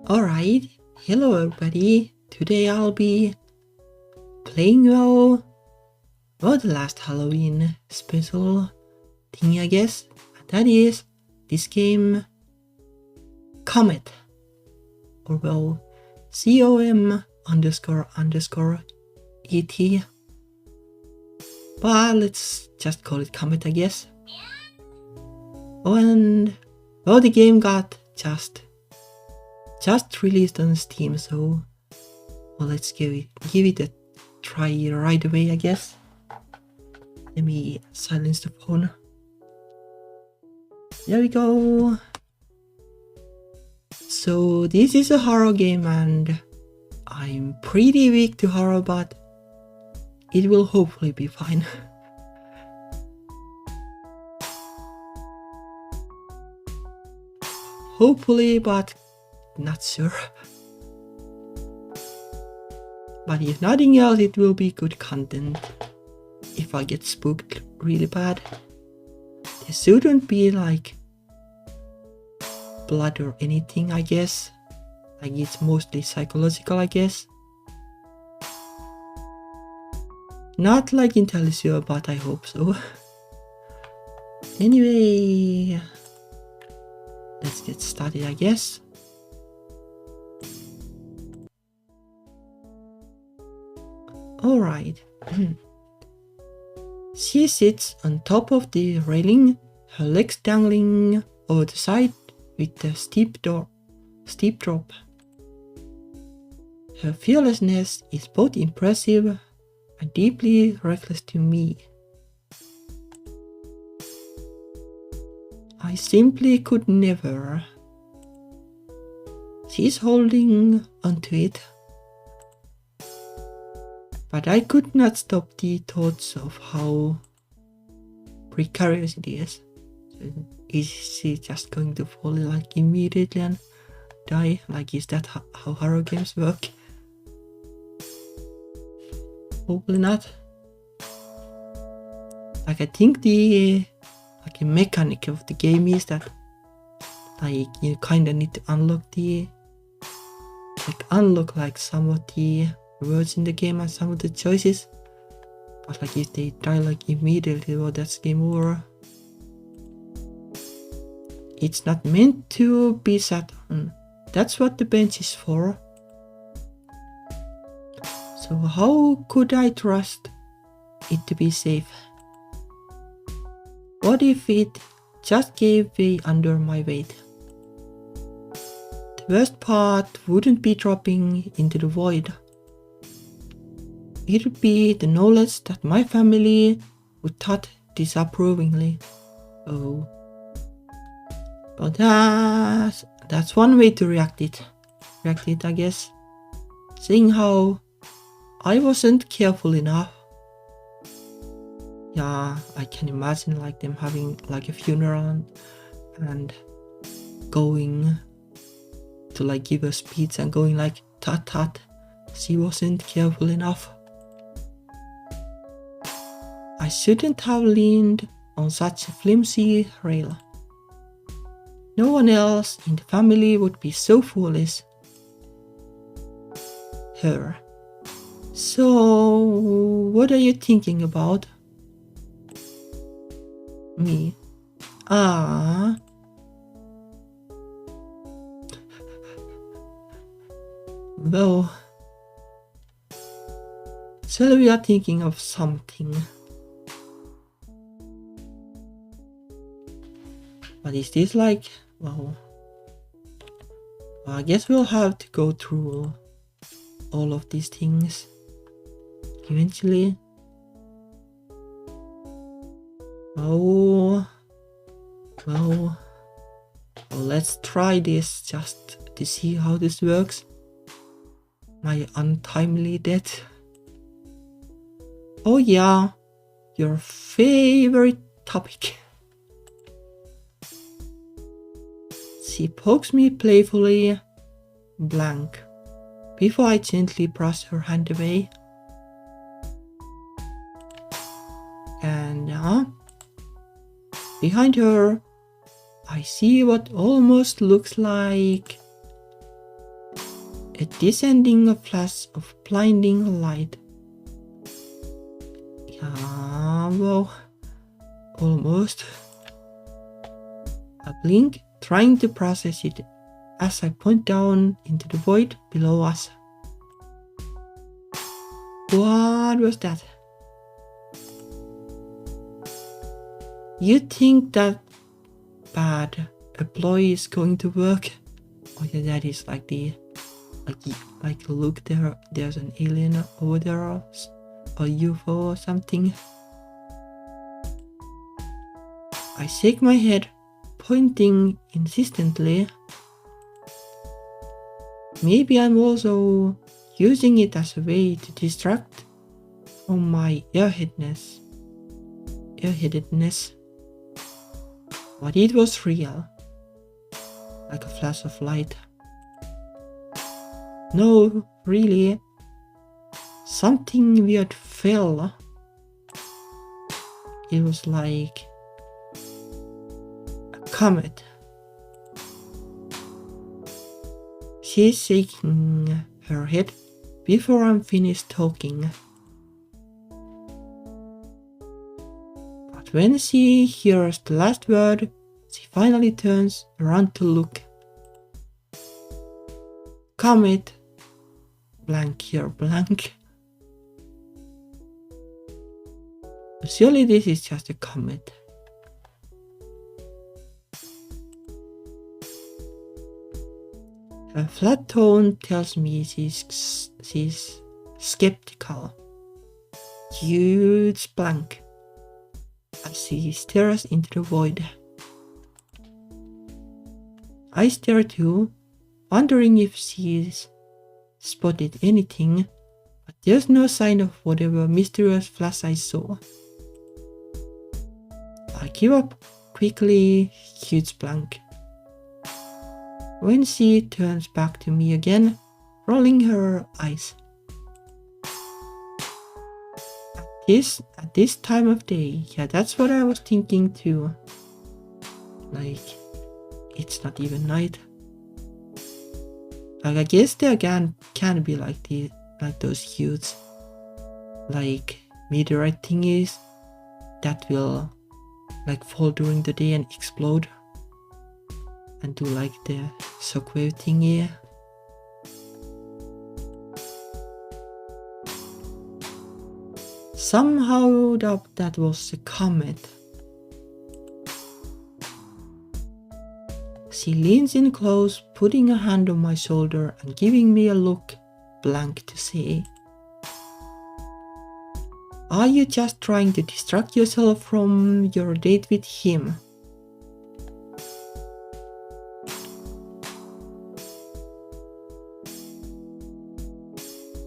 Alright, hello everybody. Today I'll be playing the last Halloween special thing, I guess. And that is this game, Comet. Or COM__ET. But let's just call it Comet, I guess. And the game got just released on Steam, so let's give it a try right away, I guess. Let me silence the phone. There we go. So this is a horror game and I'm pretty weak to horror, but it will hopefully be fine. Hopefully, but not sure. But if nothing else, it will be good content. If I get spooked really bad, there shouldn't be like blood or anything, I guess. Like it's mostly psychological, I guess. Not like intellectual, but I hope so. Anyway, let's get started, I guess. Alright. She sits on top of the railing, her legs dangling over the side with a steep drop. Her fearlessness is both impressive and deeply reckless to me. I simply could never. She's holding onto it. But I could not stop the thoughts of how precarious it is. So is she just going to fall like immediately and die? Like, is that how horror games work? Hopefully not. Like, I think the mechanic of the game is that like you kinda need to unlock some of the words in the game and some of the choices. But like if they die like immediately, well, that's game over. It's not meant to be sat on. That's what the bench is for. So how could I trust it to be safe? What if it just gave way under my weight? The worst part wouldn't be dropping into the void. It would be the knowledge that my family would thought disapprovingly. Oh. But that's one way to react it, I guess. Seeing how I wasn't careful enough. Yeah, I can imagine like them having like a funeral and going to like give a speech and going like, "Tut, she wasn't careful enough. I shouldn't have leaned on such a flimsy rail. No one else in the family would be so foolish." Her. So, what are you thinking about? Me. Well, so we are thinking of something. But is this like, well, I guess we'll have to go through all of these things eventually. Oh, well, let's try this just to see how this works. My untimely death. Oh yeah, your favorite topic. She pokes me playfully, blank, before I gently brush her hand away. And behind her, I see what almost looks like A descending flash of blinding light. Yeah, well, almost. I blink, trying to process it as I point down into the void below us. What was that? You think that bad a ploy is going to work? Oh yeah, that is like the look there. There's an alien over there, or a UFO or something. I shake my head, pointing insistently. Maybe I'm also using it as a way to distract from my airheadedness. But it was real, like a flash of light. No, really, something weird fell. It was like a comet. She's shaking her head before I'm finished talking. But when she hears the last word, she finally turns around to look. Comet. Blank here, blank. Surely this is just a comet. Her flat tone tells me she's skeptical. Huge blank as she stares into the void. I stare too, wondering if she's spotted anything, but there's no sign of whatever mysterious flash I saw. I give up quickly, huge blank. When she turns back to me again, rolling her eyes. At this time of day, yeah, that's what I was thinking too. Like, it's not even night. Like, I guess there can be like those huge, like, meteorite thingies that will like fall during the day and explode and do like the shockwave thingy. Somehow that was a comet. She leans in close, putting a hand on my shoulder and giving me a look, blank to say, "Are you just trying to distract yourself from your date with him?"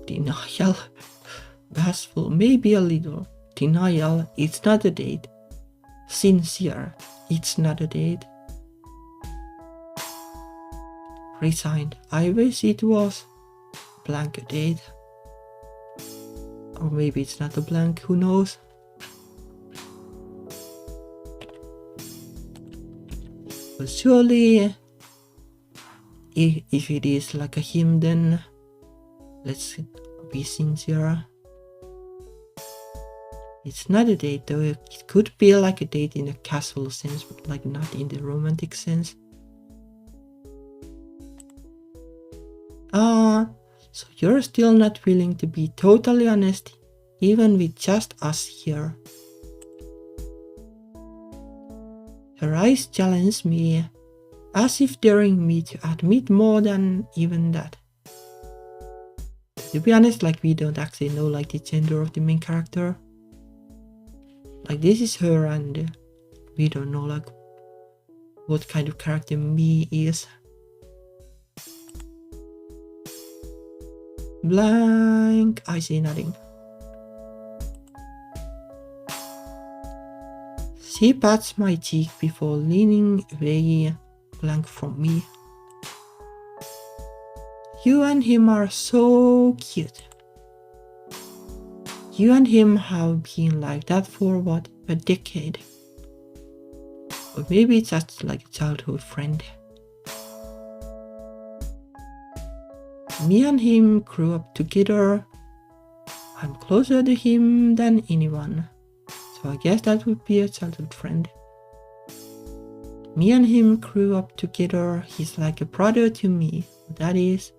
Denial. Bashful, maybe a little. Denial, it's not a date. Sincere, it's not a date. Resigned, I wish it was. Blank a date. Or maybe it's not a blank, who knows? But surely, if it is like a him, then let's be sincere. It's not a date though, it could be like a date in a casual sense, but like not in the romantic sense. So you're still not willing to be totally honest, even with just us here. Her eyes challenge me, as if daring me to admit more than even that. To be honest, like, we don't actually know like the gender of the main character. Like, this is her and we don't know like what kind of character me is. Blank, I say nothing. She pats my cheek before leaning away, blank from me. You and him are so cute. You and him have been like that for what, a decade? Or maybe it's just like a childhood friend. Me and him grew up together. I'm closer to him than anyone. So I guess that would be a childhood friend. Me and him grew up together. He's like a brother to me. That is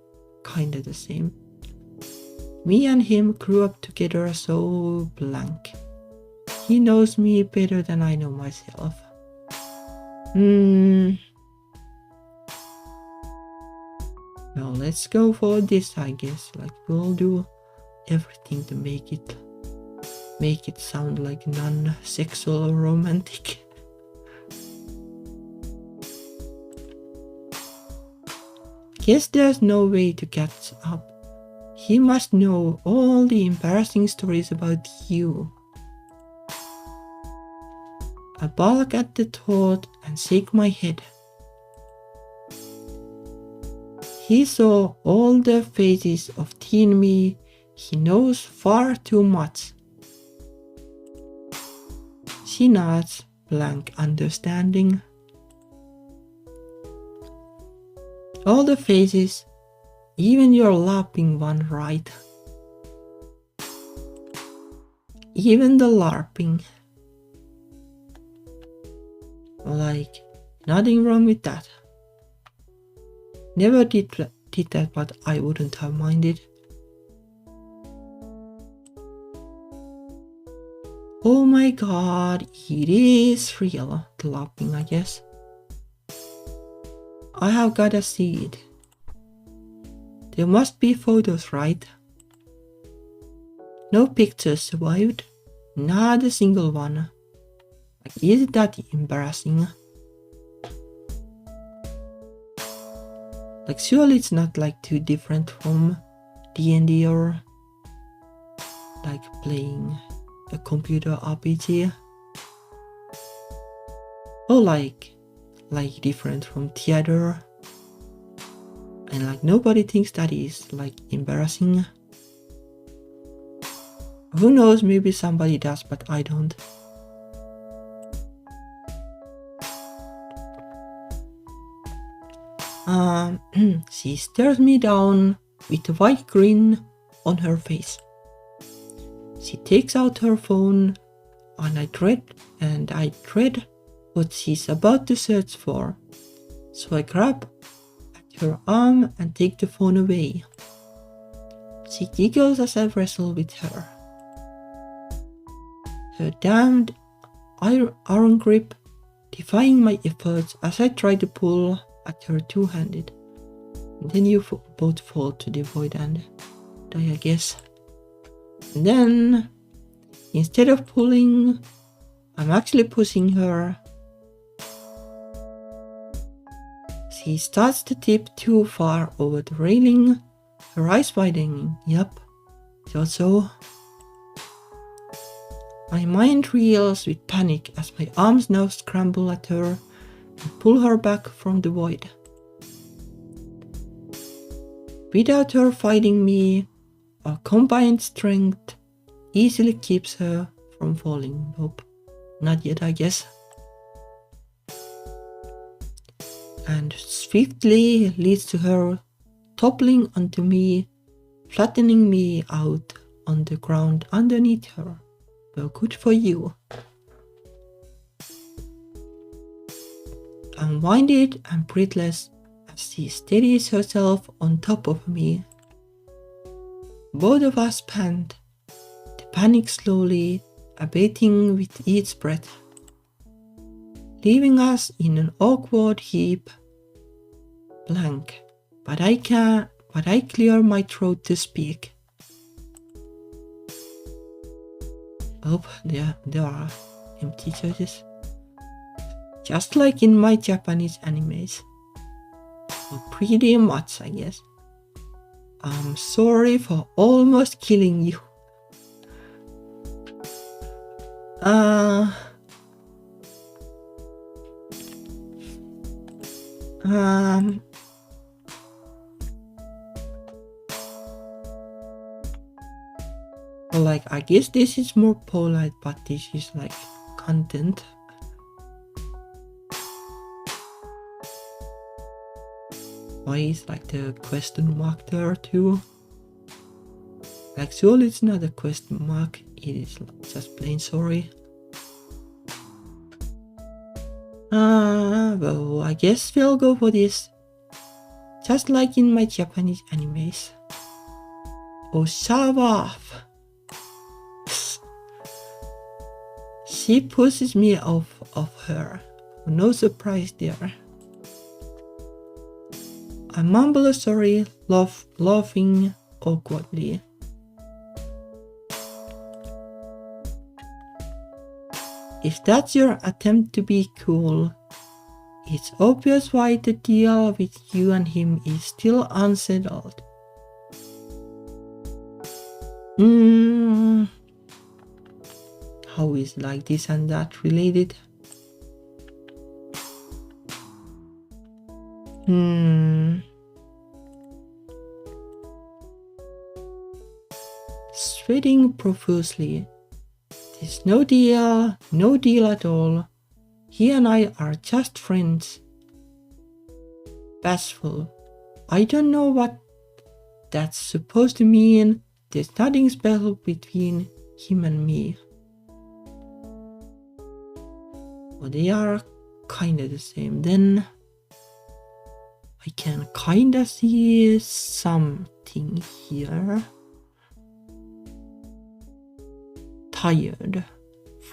kinda the same. Me and him grew up together, so blank. He knows me better than I know myself. Well, let's go for this, I guess. Like, we'll do everything to make it sound like non-sexual or romantic. Guess there's no way to catch up. He must know all the embarrassing stories about you. I balk at the thought and shake my head. He saw all the faces of teen me. He knows far too much. She nods, blank understanding. All the faces, even your laughing one, right? Even the LARPing. Like, nothing wrong with that. Never did that, but I wouldn't have minded. Oh my god, it is real. The LARPing, I guess. I have gotta see it. There must be photos, right? No pictures survived. Not a single one. Like, is that embarrassing? Like, surely it's not like too different from D&D or like playing a computer RPG. Or like different from theater. And like nobody thinks that is like embarrassing. Who knows, maybe somebody does, but I don't. She stares me down with a white grin on her face. She takes out her phone and I dread what she's about to search for. So I grab at her arm and take the phone away. She giggles as I wrestle with her. Her damned iron grip defying my efforts as I try to pull at her two-handed. And then you both fall to the void and die, I guess. And then, instead of pulling, I'm actually pushing her. She starts to tip too far over the railing, her eyes widening. Yup, thought so. My mind reels with panic as my arms now scramble at her and pull her back from the void. Without her fighting me, our combined strength easily keeps her from falling. Nope, not yet, I guess. And swiftly leads to her toppling onto me, flattening me out on the ground underneath her. Well, good for you. I'm winded and breathless as she steadies herself on top of me. Both of us pant, the panic slowly abating with each breath, leaving us in an awkward heap. Blank, but I clear my throat to speak. Oh, there are empty choices. Just like in my Japanese animes. Well, pretty much, I guess. I'm sorry for almost killing you. Well, like, I guess this is more polite, but this is like content. Why is like the question mark there too? Like surely it's not a question mark, it is just plain sorry. Well, I guess we'll go for this. Just like in my Japanese animes. Oh, shut off! She pushes me off of her. No surprise there. I mumble sorry, laughing awkwardly. If that's your attempt to be cool, it's obvious why the deal with you and him is still unsettled. How is like this and that related? Sweating profusely. There's no deal at all. He and I are just friends. Bashful. I don't know what that's supposed to mean. There's nothing special between him and me. Well, they are kinda the same. Then I can kinda see something here. Tired,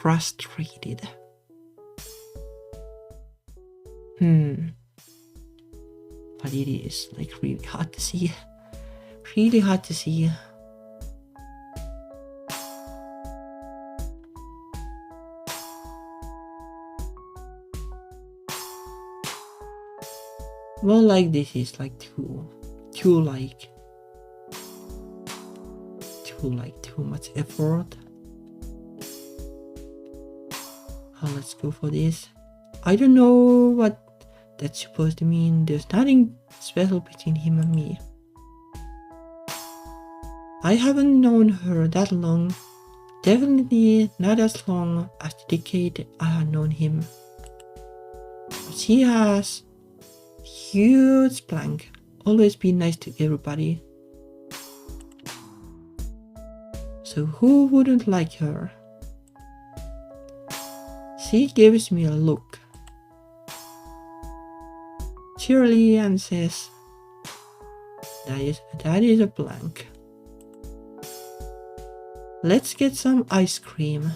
frustrated. But it is like really hard to see. Really hard to see. Well, like this is like too much effort. Let's go for this. I don't know what that's supposed to mean. There's nothing special between him and me. I haven't known her that long. Definitely not as long as the decade I have known him. But she has huge blank. Always be nice to everybody. So who wouldn't like her? She gives me a look cheerily and says, that is a blank. Let's get some ice cream.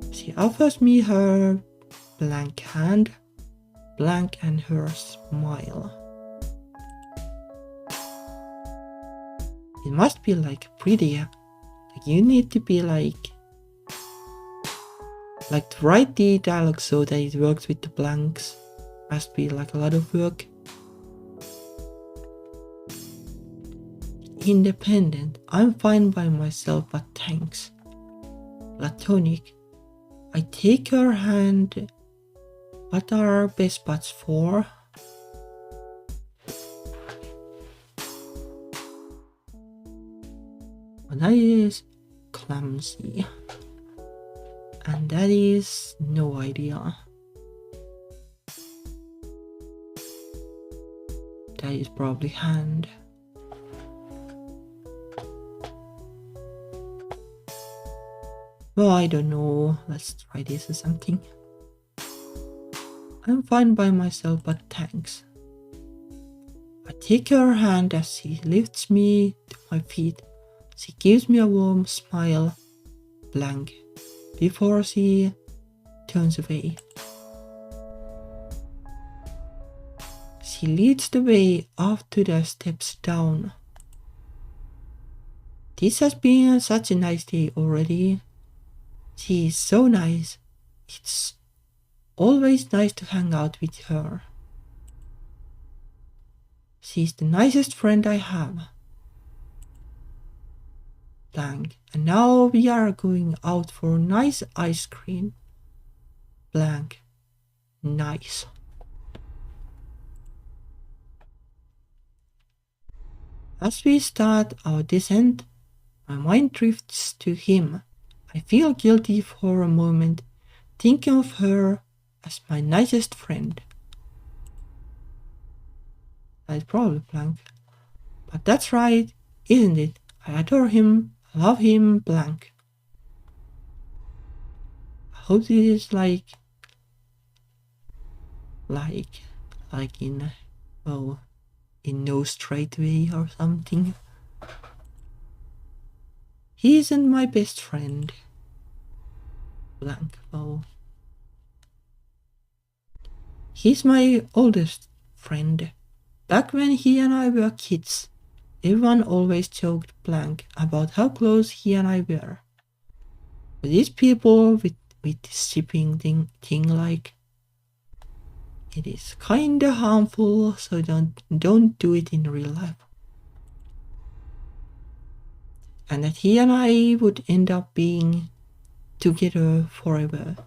She offers me her blank hand, blank, and her smile. It must be like pretty. Like you need to be like to write the dialogue so that it works with the blanks. Must be like a lot of work. Independent. I'm fine by myself, but thanks. Platonic. I take her hand. What are best buds for? Well, that is clumsy. And that is no idea. That is probably hand. Well, I don't know. Let's try this or something. I'm fine by myself, but thanks. I take her hand as she lifts me to my feet. She gives me a warm smile, blank, before she turns away. She leads the way up to the steps down. This has been such a nice day already. She is so nice. It's always nice to hang out with her. She's the nicest friend I have. Blank. And now we are going out for nice ice cream. Blank. Nice. As we start our descent, my mind drifts to him. I feel guilty for a moment, thinking of her as my nicest friend. That's probably blank. But that's right, isn't it? I adore him, I love him, blank. I hope this is like in, oh, in no straight way or something. He isn't my best friend. Blank, oh. He's my oldest friend. Back when he and I were kids, everyone always joked blank about how close he and I were. But these people with this shipping thing like, it is kinda harmful, so don't do it in real life. And that he and I would end up being together forever.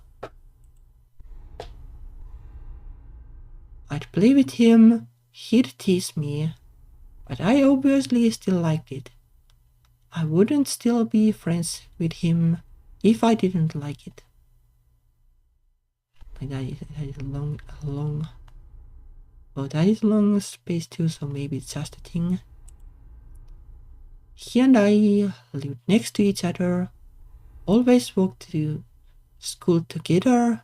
I'd play with him, he'd tease me, but I obviously still liked it. I wouldn't still be friends with him if I didn't like it. Like that is a long, well, that is long space too, so maybe it's just a thing. He and I lived next to each other, always walked to school together.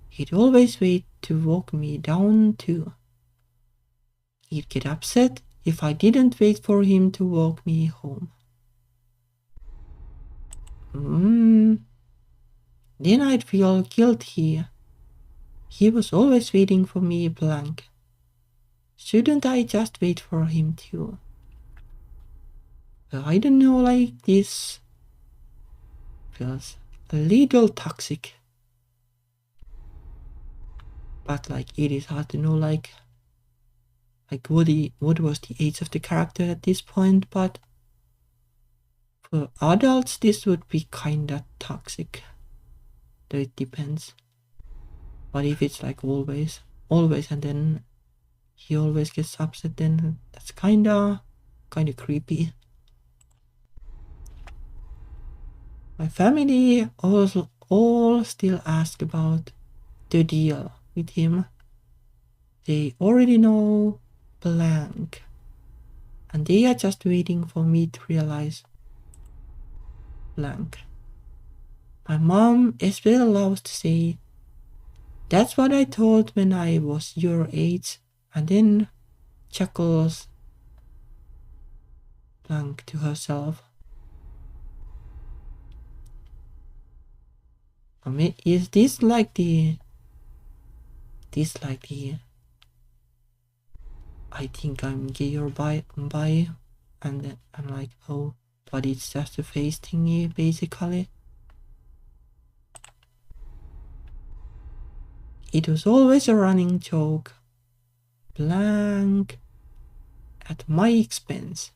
He'd always wait to walk me down too. He'd get upset if I didn't wait for him to walk me home. Then I'd feel guilty. He was always waiting for me, blank. Shouldn't I just wait for him too? I don't know, like this feels a little toxic. But like it is hard to know like what was the age of the character at this point, but for adults this would be kinda toxic. Though it depends. But if it's like always and then he always gets upset, then that's kinda creepy. My family also all still ask about the deal with him. They already know blank. And they are just waiting for me to realize blank. My mom as well loves to say, "That's what I thought when I was your age," and then chuckles blank to herself. I mean, is this like the I think I'm gay or bi, and then I'm like, oh, but it's just a face thingy basically. It was always a running joke, blank, at my expense.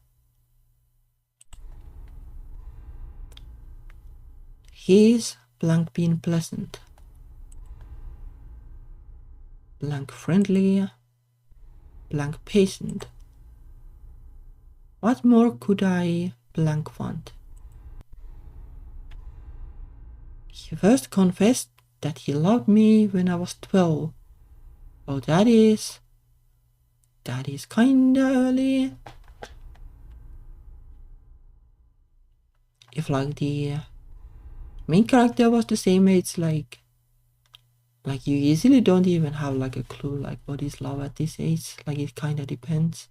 He's blank being pleasant, blank friendly, blank patient. What more could I blank want? He first confessed that he loved me when I was 12. Oh, that is kinda early. If like the main character was the same age, like you easily don't even have like a clue like what is love at this age. Like it kinda depends.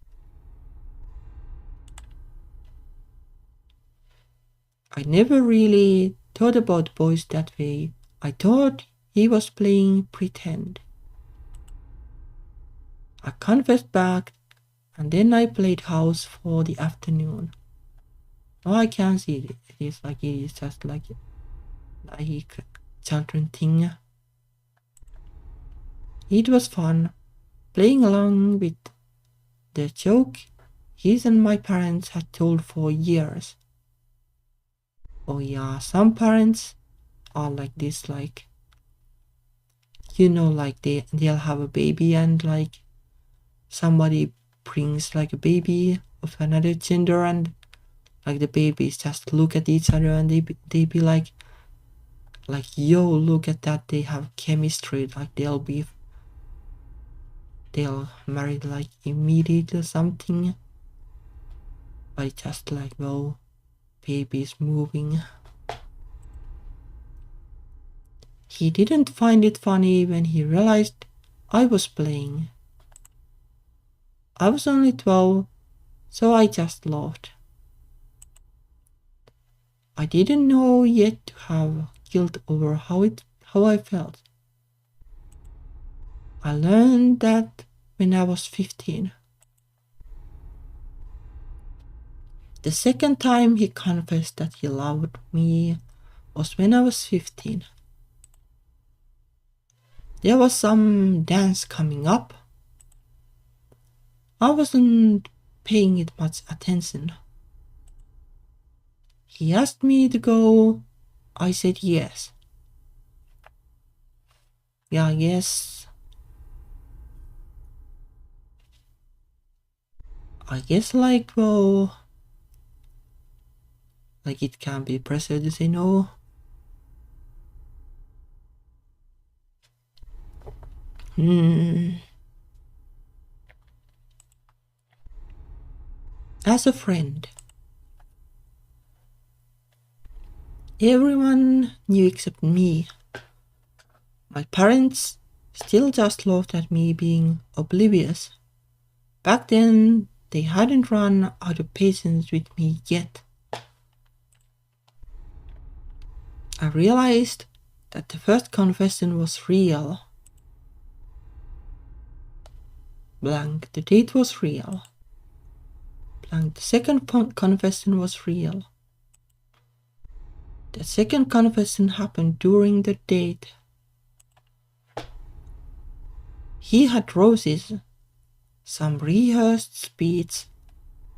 I never really thought about boys that way. I thought he was playing pretend. I confessed back, and then I played house for the afternoon. Oh, I can see it. It is just like children thing. It was fun, playing along with the joke his and my parents had told for years. Oh yeah, some parents are like this, like, you know, like they'll have a baby and like somebody brings like a baby of another gender and like the babies just look at each other and they be like, yo, look at that, they have chemistry, like they'll be they'll marry like immediately or something. But it's just like, well, baby's moving. He didn't find it funny when he realized I was playing. I was only 12, so I just laughed. I didn't know yet to have guilt over how I felt. I learned that when I was 15. The second time he confessed that he loved me was when I was 15. There was some dance coming up. I wasn't paying it much attention. He asked me to go. I said yes. Yeah, yes. I guess like, well, like it can be pressure to say no. As a friend. Everyone knew except me. My parents still just laughed at me being oblivious. Back then, they hadn't run out of patience with me yet. I realized that the first confession was real. Blank, the date was real. Blank, the second confession was real. The second confession happened during the date. He had roses, some rehearsed speech,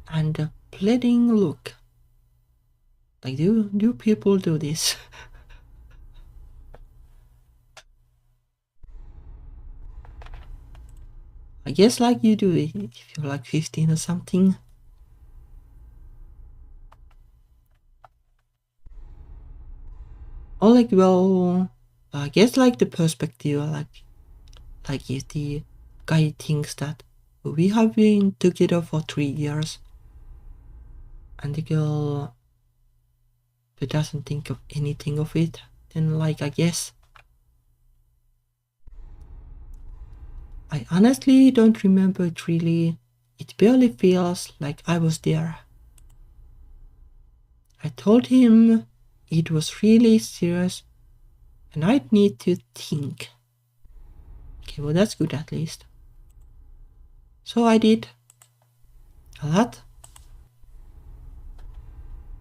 and a pleading look. Like, do people do this? I guess like you do it if you're like 15 or something. Or like, well, I guess like the perspective, like if the guy thinks that we have been together for 3 years and the girl doesn't think of anything of it, then like I guess. I honestly don't remember it really. It barely feels like I was there. I told him it was really serious and I'd need to think. Okay, well that's good at least. So I did. A lot.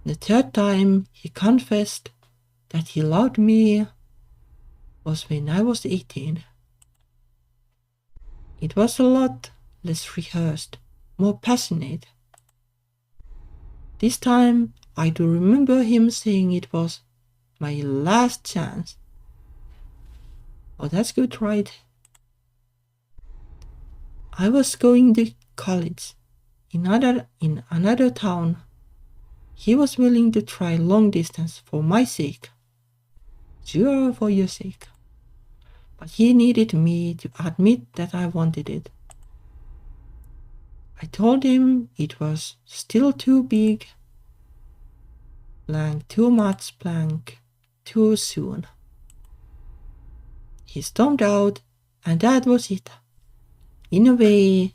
The third time he confessed that he loved me was when I was 18. It was a lot less rehearsed, more passionate. This time I do remember him saying it was my last chance. Oh, that's good, right? I was going to college in another town. He was willing to try long distance for my sake. Sure, for your sake. But he needed me to admit that I wanted it. I told him it was still too big, blank, too much, blank, too soon. He stormed out, and that was it. In a way,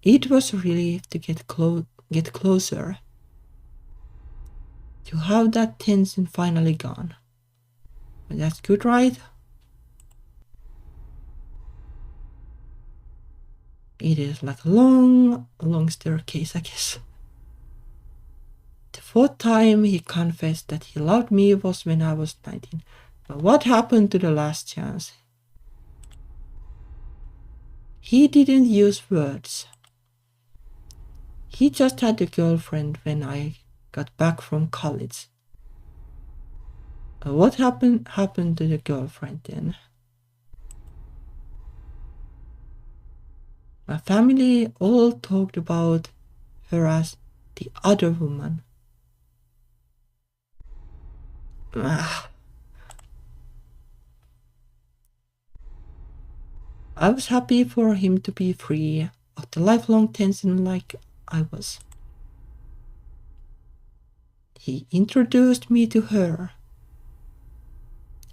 it was a relief to get closer, to have that tension finally gone. But that's good, right? It is like a long staircase, I guess. The fourth time he confessed that he loved me was when I was 19. But what happened to the last chance? He didn't use words. He just had a girlfriend when I got back from college. What happened to the girlfriend then? My family all talked about her as the other woman. I I was happy for him to be free of the lifelong tension like I was. He introduced me to her.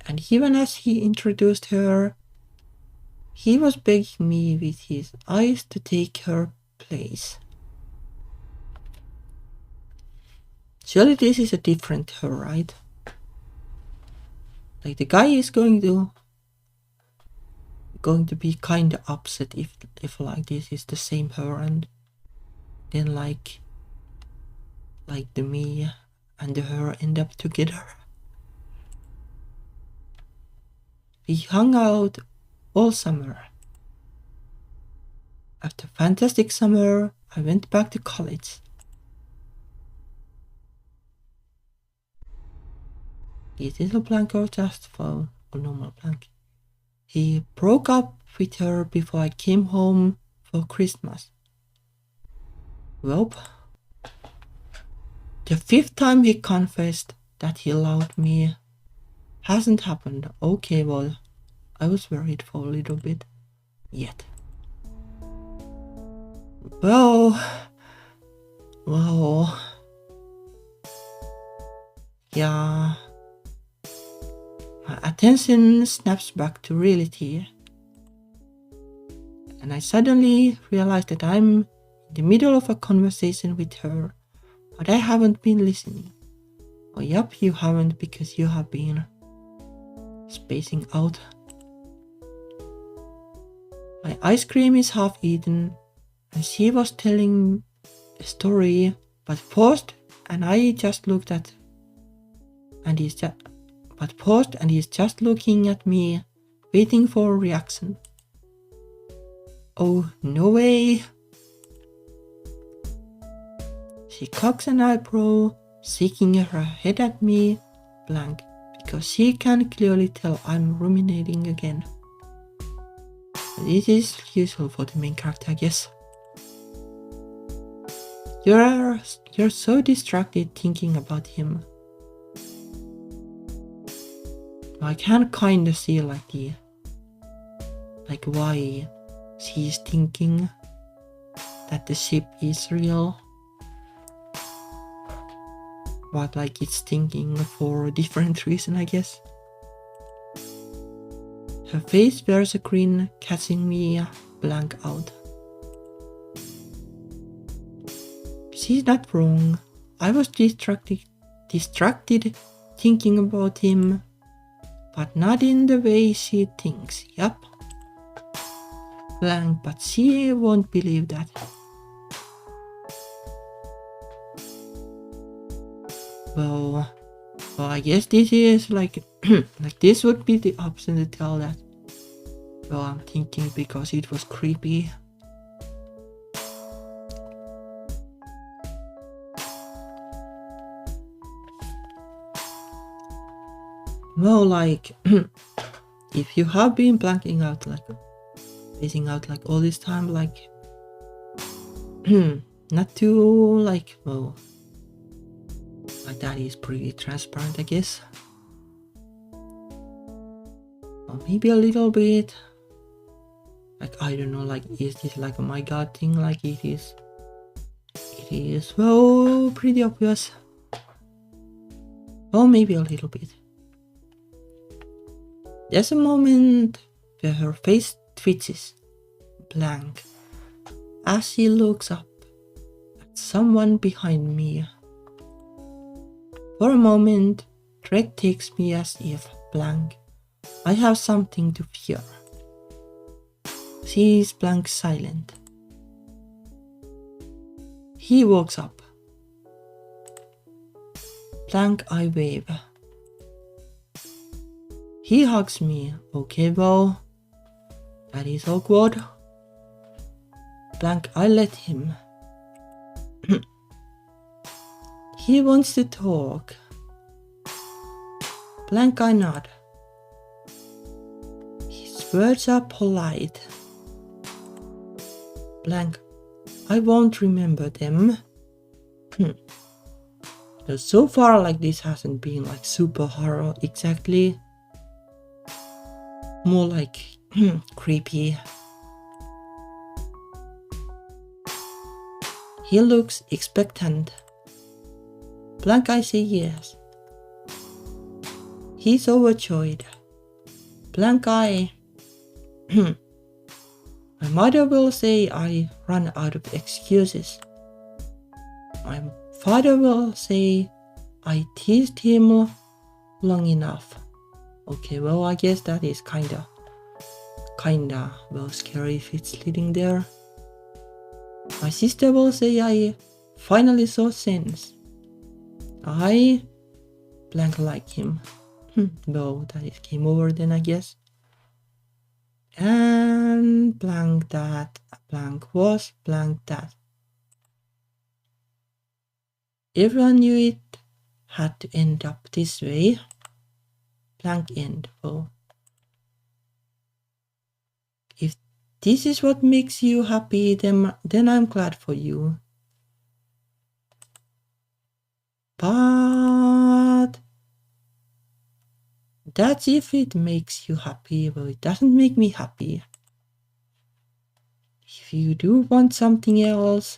And even as he introduced her, he was begging me with his eyes to take her place. Surely this is a different her, right? Like the guy is going to be kind of upset if like this is the same her, and then like the me and the her end up together. We hung out all summer. After a fantastic summer, I went back to college. Is it a blank or just for a normal blank? He broke up with her before I came home for Christmas. Well, the 5th time he confessed that he loved me hasn't happened. Okay, well, I was worried for a little bit. Yet. Well, yeah. My attention snaps back to reality. And I suddenly realized that I'm in the middle of a conversation with her, but I haven't been listening. Oh, yup, you haven't, because you have been spacing out. My ice cream is half eaten, and she was telling a story, but paused, and I just looked at, and he's just looking at me, waiting for a reaction. Oh, no way. She cocks an eyebrow, shaking her head at me, blank, because she can clearly tell I'm ruminating again. This is useful for the main character, I guess. You're so distracted thinking about him. I can kinda see like why she's thinking that the ship is real, but like it's thinking for a different reason, I guess. Her face bears a grin, catching me blank out. She's not wrong. I was distracted thinking about him, but not in the way she thinks. Yup. Blank, but she won't believe that. Well, I guess this is like this would be the option to tell that. Well, I'm thinking because it was creepy. Well, like, if you have been blanking out, like, spacing out, like, all this time, like, not too, like, well, like, that is pretty transparent, I guess. Or maybe a little bit, like, I don't know, like, is this, like, a my god thing? Like, it is, well, pretty obvious. Or maybe a little bit. There's a moment where her face twitches, blank, as she looks up at someone behind me. For a moment, dread takes me as if, blank, I have something to fear. She is blank silent. He walks up. Blank, I wave. He hugs me. Okay, well, that is awkward. Blank, I let him. He wants to talk. Blank, I nod. His words are polite. Blank, I won't remember them. So far, like, this hasn't been like super horror exactly. More like Creepy. He looks expectant. Blank, I say yes. He's overjoyed. Blank eye. My mother will say I run out of excuses. My father will say I teased him long enough. Okay, well, I guess that is kinda, well, scary if it's leading there. My sister will say I finally saw sense. I blank like him. Well, that is game over then, I guess. And blank that, blank was, blank that. Everyone knew it had to end up this way. Blank end. Oh. If this is what makes you happy, then I'm glad for you. But that's if it makes you happy, but it doesn't make me happy. If you do want something else,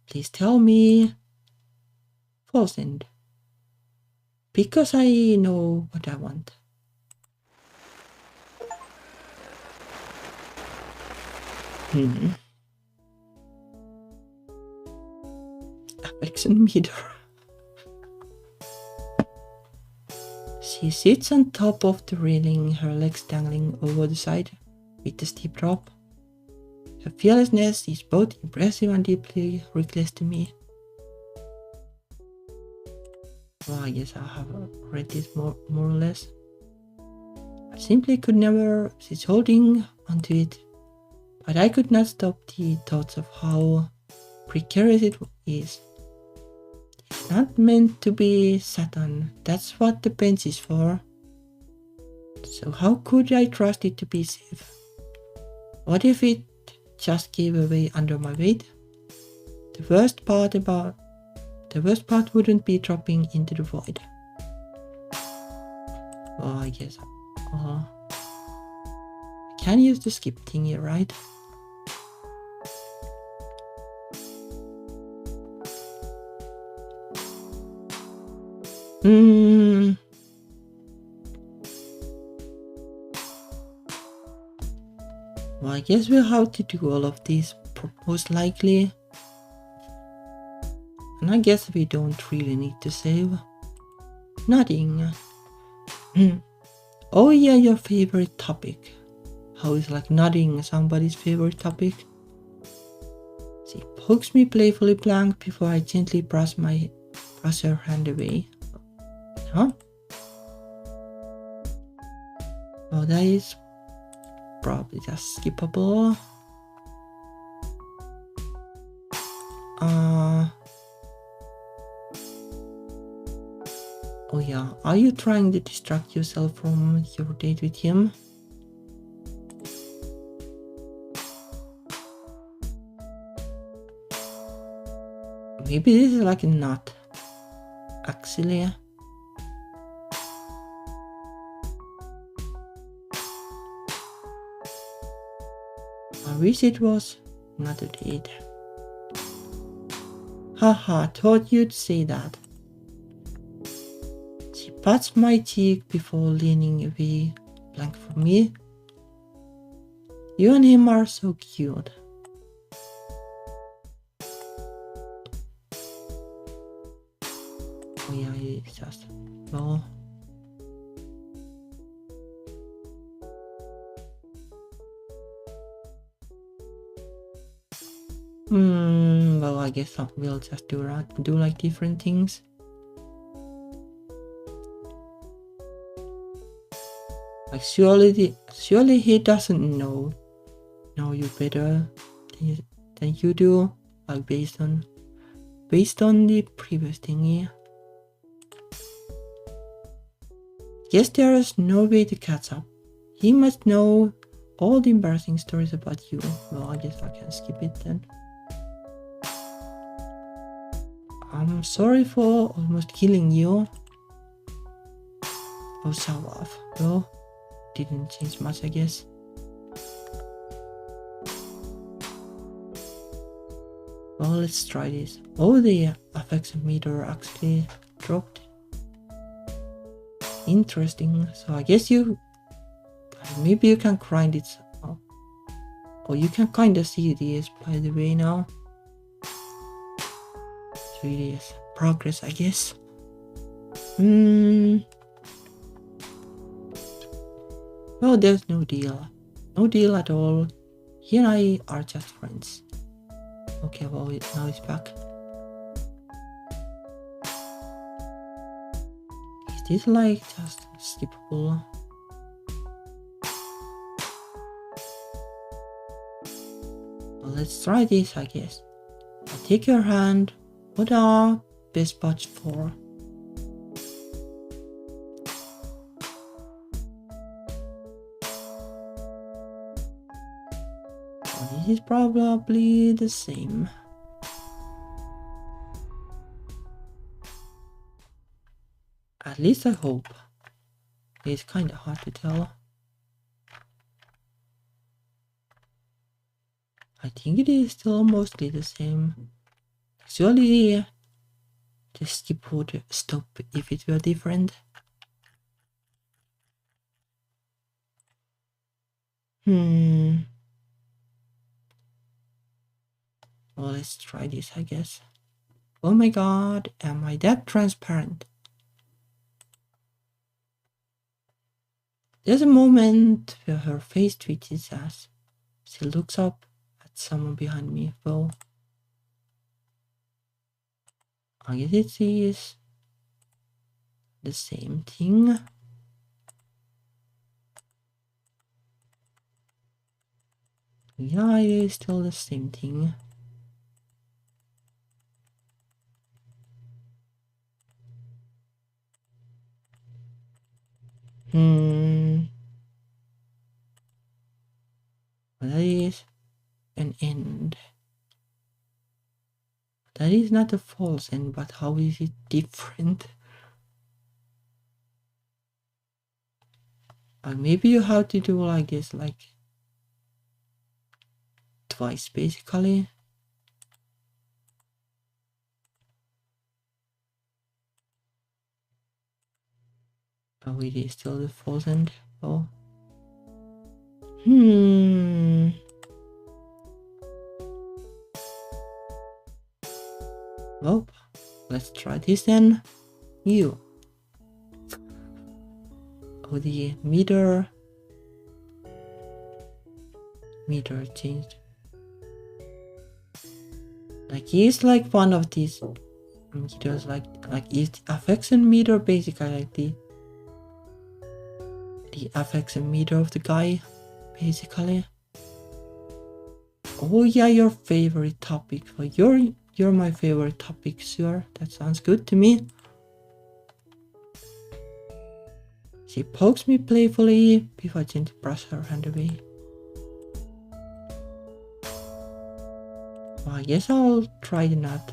please tell me. False end. Because I know what I want. Affection meter. She sits on top of the railing, her legs dangling over the side with the steep drop. Her fearlessness is both impressive and deeply reckless to me. Well, I guess I have read this more or less. I simply could never cease holding onto it, but I could not stop the thoughts of how precarious it is. It's not meant to be sat on, that's what the bench is for. So how could I trust it to be safe? What if it just gave away under my weight? The worst part wouldn't be dropping into the void. Oh, I guess I can use the skip thingy, right? Well, I guess we'll have to do all of these most likely. And I guess we don't really need to save. Nothing. Oh yeah, your favorite topic. How is like nothing somebody's favorite topic? She pokes me playfully blank before I gently brush her hand away. Huh? Oh, that is probably just skippable. Oh yeah, are you trying to distract yourself from your date with him? Maybe this is like a knot. Actually. I wish it was not a date. Haha, thought you'd say that. She pats my cheek before leaning away blank from me. You and him are so cute. Oh yeah, it's just well. Well, I guess we'll just do like different things. Like surely he doesn't know you better than you do. Like based on the previous thingy. Guess there is no way to catch up. He must know all the embarrassing stories about you. Well, I guess I can skip it then. I'm sorry for almost killing you. Oh, so off. Well, didn't change much, I guess. Well, let's try this. Oh, the affection meter actually dropped. Interesting. So I guess maybe you can grind it. Oh, you can kind of see this by the way now. So it is progress, I guess. Well, there's no deal. No deal at all. He and I are just friends. Okay, well, now he's back. Is this like just skippable? Well, let's try this, I guess. I'll take your hand. What are best spots for? Well, this is probably the same. At least I hope. It's kind of hard to tell. I think it is still mostly the same. Actually, the skip would stop if it were different. Well, let's try this, I guess. Oh my god, am I that transparent? There's a moment where her face twitches as she looks up at someone behind me. Well, I guess it is the same thing. Yeah, it is still the same thing. That is an end. That is not a false end, but how is it different? Maybe you have to do like this, like twice basically. Oh, it is still the false end. Oh. Well, let's try this then. You. Oh, the meter changed. Like he's like one of these meters, like it affection meter basically, like the affection meter of the guy basically. Oh yeah, your favorite topic. Well, you're my favorite topic, sure. That sounds good to me. She pokes me playfully before I gently brush her hand away. Well, I guess I'll try to not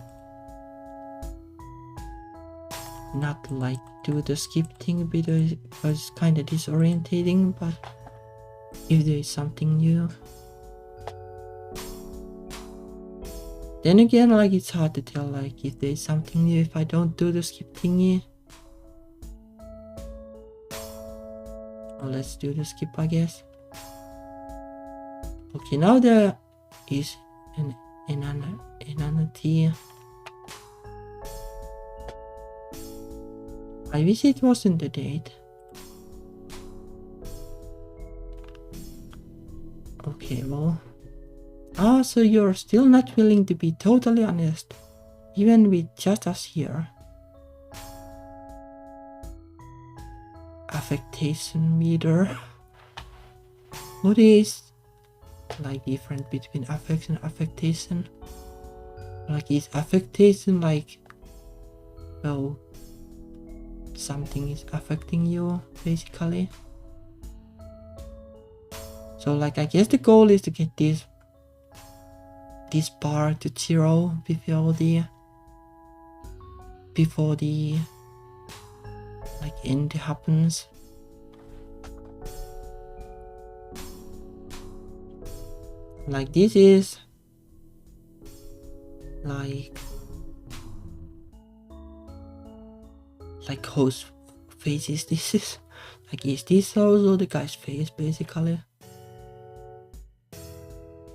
like do the skip thing because it's kind of disorientating, but if there is something new. Then again, like it's hard to tell like if there is something new if I don't do the skip thingy. Well, let's do the skip, I guess. Okay, now there is an inanity. I wish it wasn't the date. Okay, well. So you're still not willing to be totally honest, even with just us here. Affectation meter. What is like different between affection and affectation? Like is affectation like, well, something is affecting you basically? So like I guess the goal is to get this bar to 0 before the like end happens. Like this is like whose face is this? Like, is this also the guy's face basically?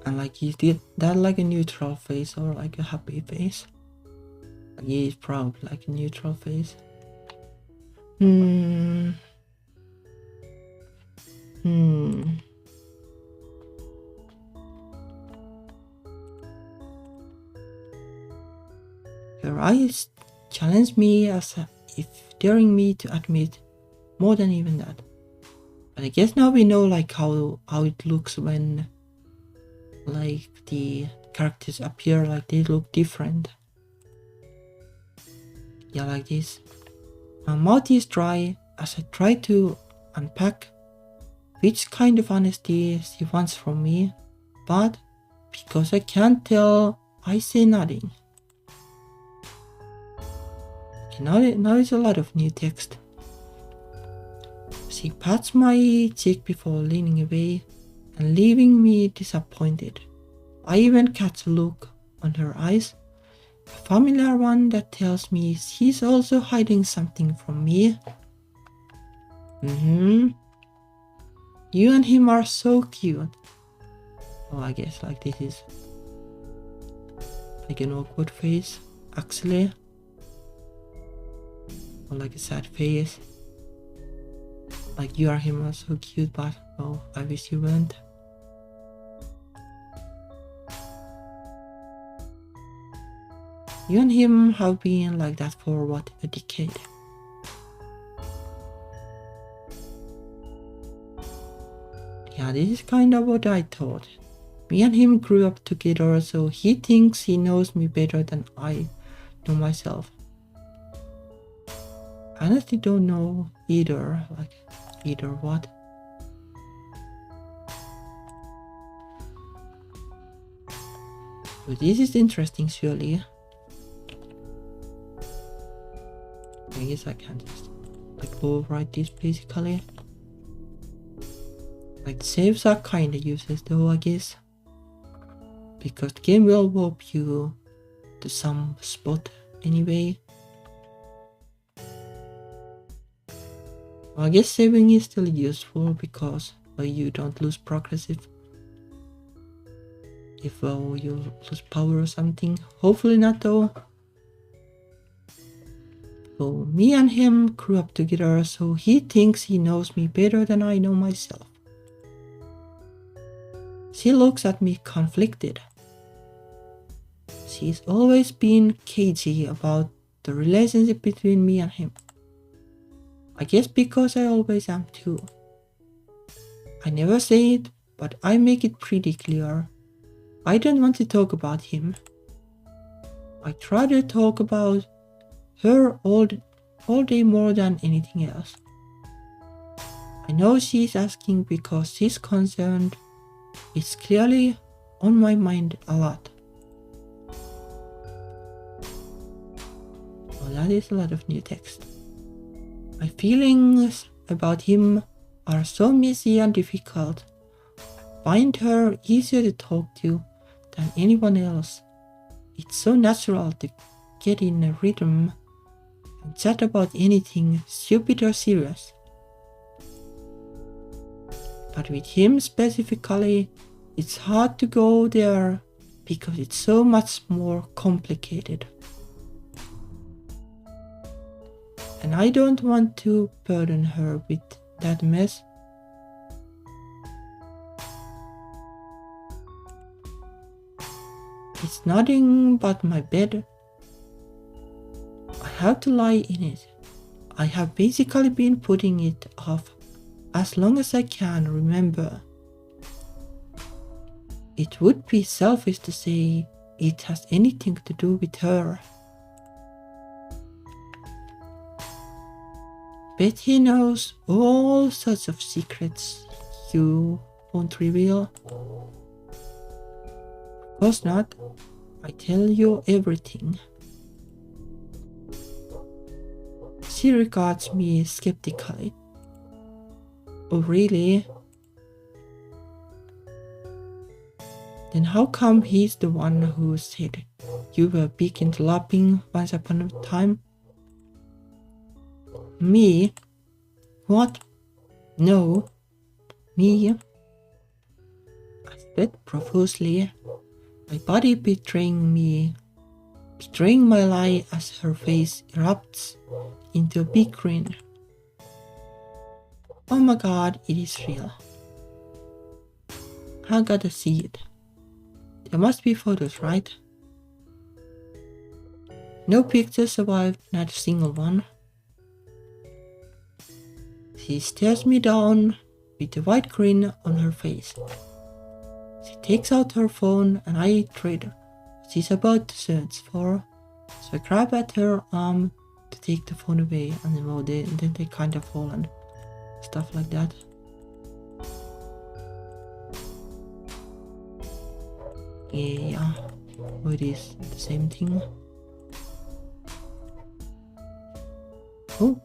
And like, is that like a neutral face or like a happy face? Like, he is probably like a neutral face. Her eyes challenge me as if daring me to admit more than even that. But I guess now we know like how it looks when like the characters appear, like they look different. Yeah, like this. My mouth is dry as I try to unpack which kind of honesty she wants from me, but because I can't tell, I say nothing. Okay, now it's a lot of new text. She pats my cheek before leaning away and leaving me disappointed. I even catch a look on her eyes, a familiar one that tells me she's also hiding something from me. You and him are so cute. Oh, I guess like this is like an awkward face, actually. Or like a sad face. Like, you are him are so cute, but oh, I wish you weren't. You and him have been like that for what, a decade? Yeah, this is kind of what I thought. Me and him grew up together, so he thinks he knows me better than I know myself. I honestly don't know either, like, either what. But this is interesting, surely. I guess I can just like overwrite this basically. Like, saves are kinda useless though, I guess. Because the game will warp you to some spot anyway. Well, I guess saving is still useful because you don't lose progress if you lose power or something. Hopefully not though. So me and him grew up together, so he thinks he knows me better than I know myself. She looks at me conflicted. She's always been cagey about the relationship between me and him. I guess because I always am too. I never say it, but I make it pretty clear. I don't want to talk about him. I try to talk about her all day more than anything else. I know she's asking because she's concerned. It's clearly on my mind a lot. Well, that is a lot of new text. My feelings about him are so messy and difficult. I find her easier to talk to than anyone else. It's so natural to get in a rhythm and chat about anything stupid or serious. But with him specifically, it's hard to go there because it's so much more complicated. And I don't want to burden her with that mess. It's nothing but my bed. I have to lie in it. I have basically been putting it off as long as I can remember. It would be selfish to say it has anything to do with her. Bet he knows all sorts of secrets you won't reveal. Of course not. I tell you everything. She regards me skeptically. Oh, really? Then how come he's the one who said You were big into lapping once upon a time. Me? What? No. Me? I said profusely, my body betraying me, betraying my lie as her face erupts into a big grin. Oh my god, it is real. I gotta see it. There must be photos, right? No pictures survived, not a single one. She stares me down with a wide grin on her face. She takes out her phone and I trade her what she's about to search for. So I grab at her arm to take the phone away, and then they kind of fall and stuff like that. Yeah, oh, it is the same thing. Oh,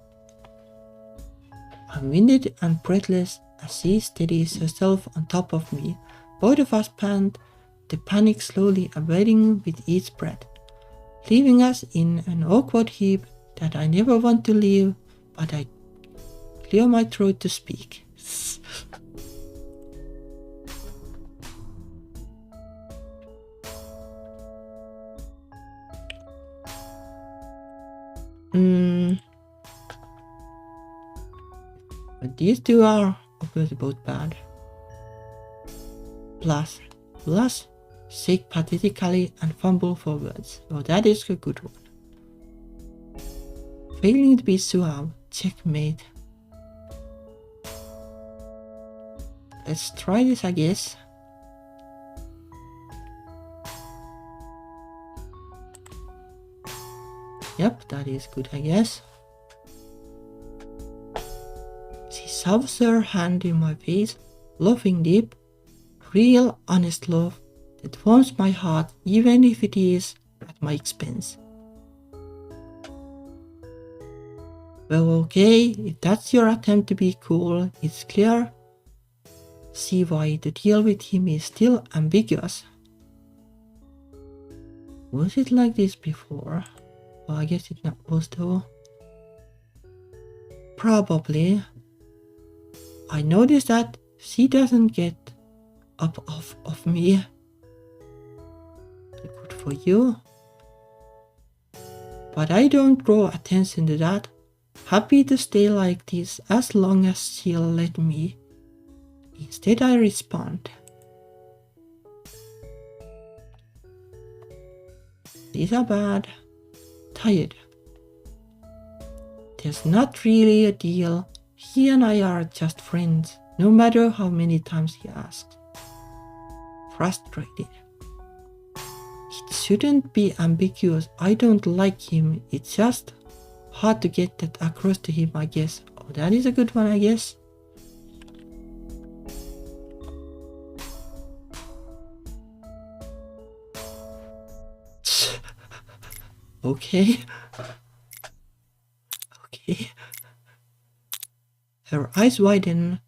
I'm winded and breathless as she steadies herself on top of me. Both of us pant, the panic slowly abating with each breath, leaving us in an awkward heap that I never want to leave, but I clear my throat to speak. But these two are obviously both bad. Plus, shake pathetically and fumble for words. Oh, that is a good one. Failing to be suave, checkmate. Let's try this, I guess. Yep, that is good, I guess. She shoves her hand in my face, laughing deep. Real, honest love that warms my heart, even if it is at my expense. Well, okay, if that's your attempt to be cool, it's clear. See why the deal with him is still ambiguous. Was it like this before? Well, I guess it was though. Probably. I noticed that she doesn't get up off of me. Good for you. But I don't draw attention to that. Happy to stay like this as long as she'll let me. Instead I respond. These are bad. Tired. There's not really a deal. He and I are just friends, no matter how many times he asks. Frustrated. It shouldn't be ambiguous. I don't like him. It's just hard to get that across to him, I guess. Oh, that is a good one, I guess. Okay. Okay. Her eyes widen,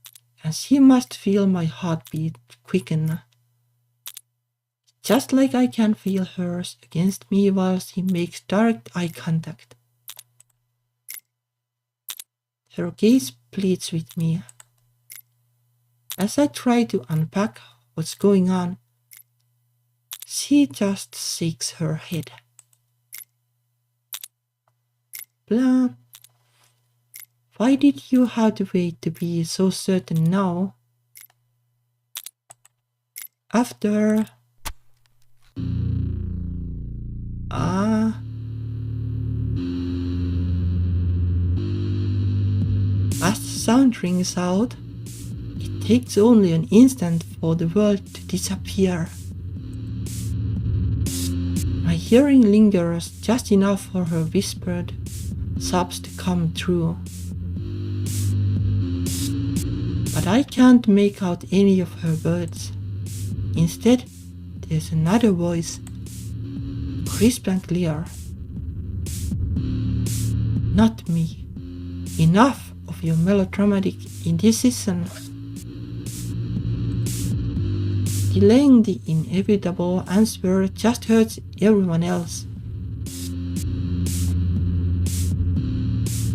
and she must feel my heartbeat quicken. Just like I can feel hers against me while she makes direct eye contact. Her gaze pleads with me. As I try to unpack what's going on, she just shakes her head. Blah. Why did you have to wait to be so certain now? After... As the sound rings out, it takes only an instant for the world to disappear. My hearing lingers just enough for her whispered sobs to come through. But I can't make out any of her words. Instead, there's another voice, crisp and clear. Not me. Enough of your melodramatic indecision. Delaying the inevitable answer just hurts everyone else.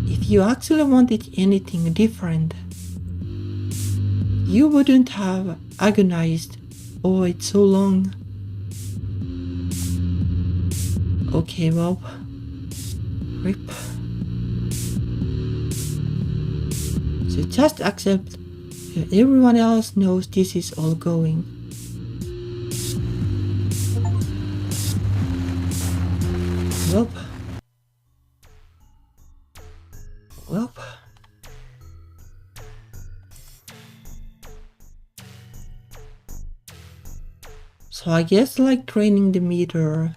If you actually wanted anything different, you wouldn't have agonized over it so long. Okay, well, rip. So just accept that everyone else knows this is all going. Well. Well. So I guess like training the meter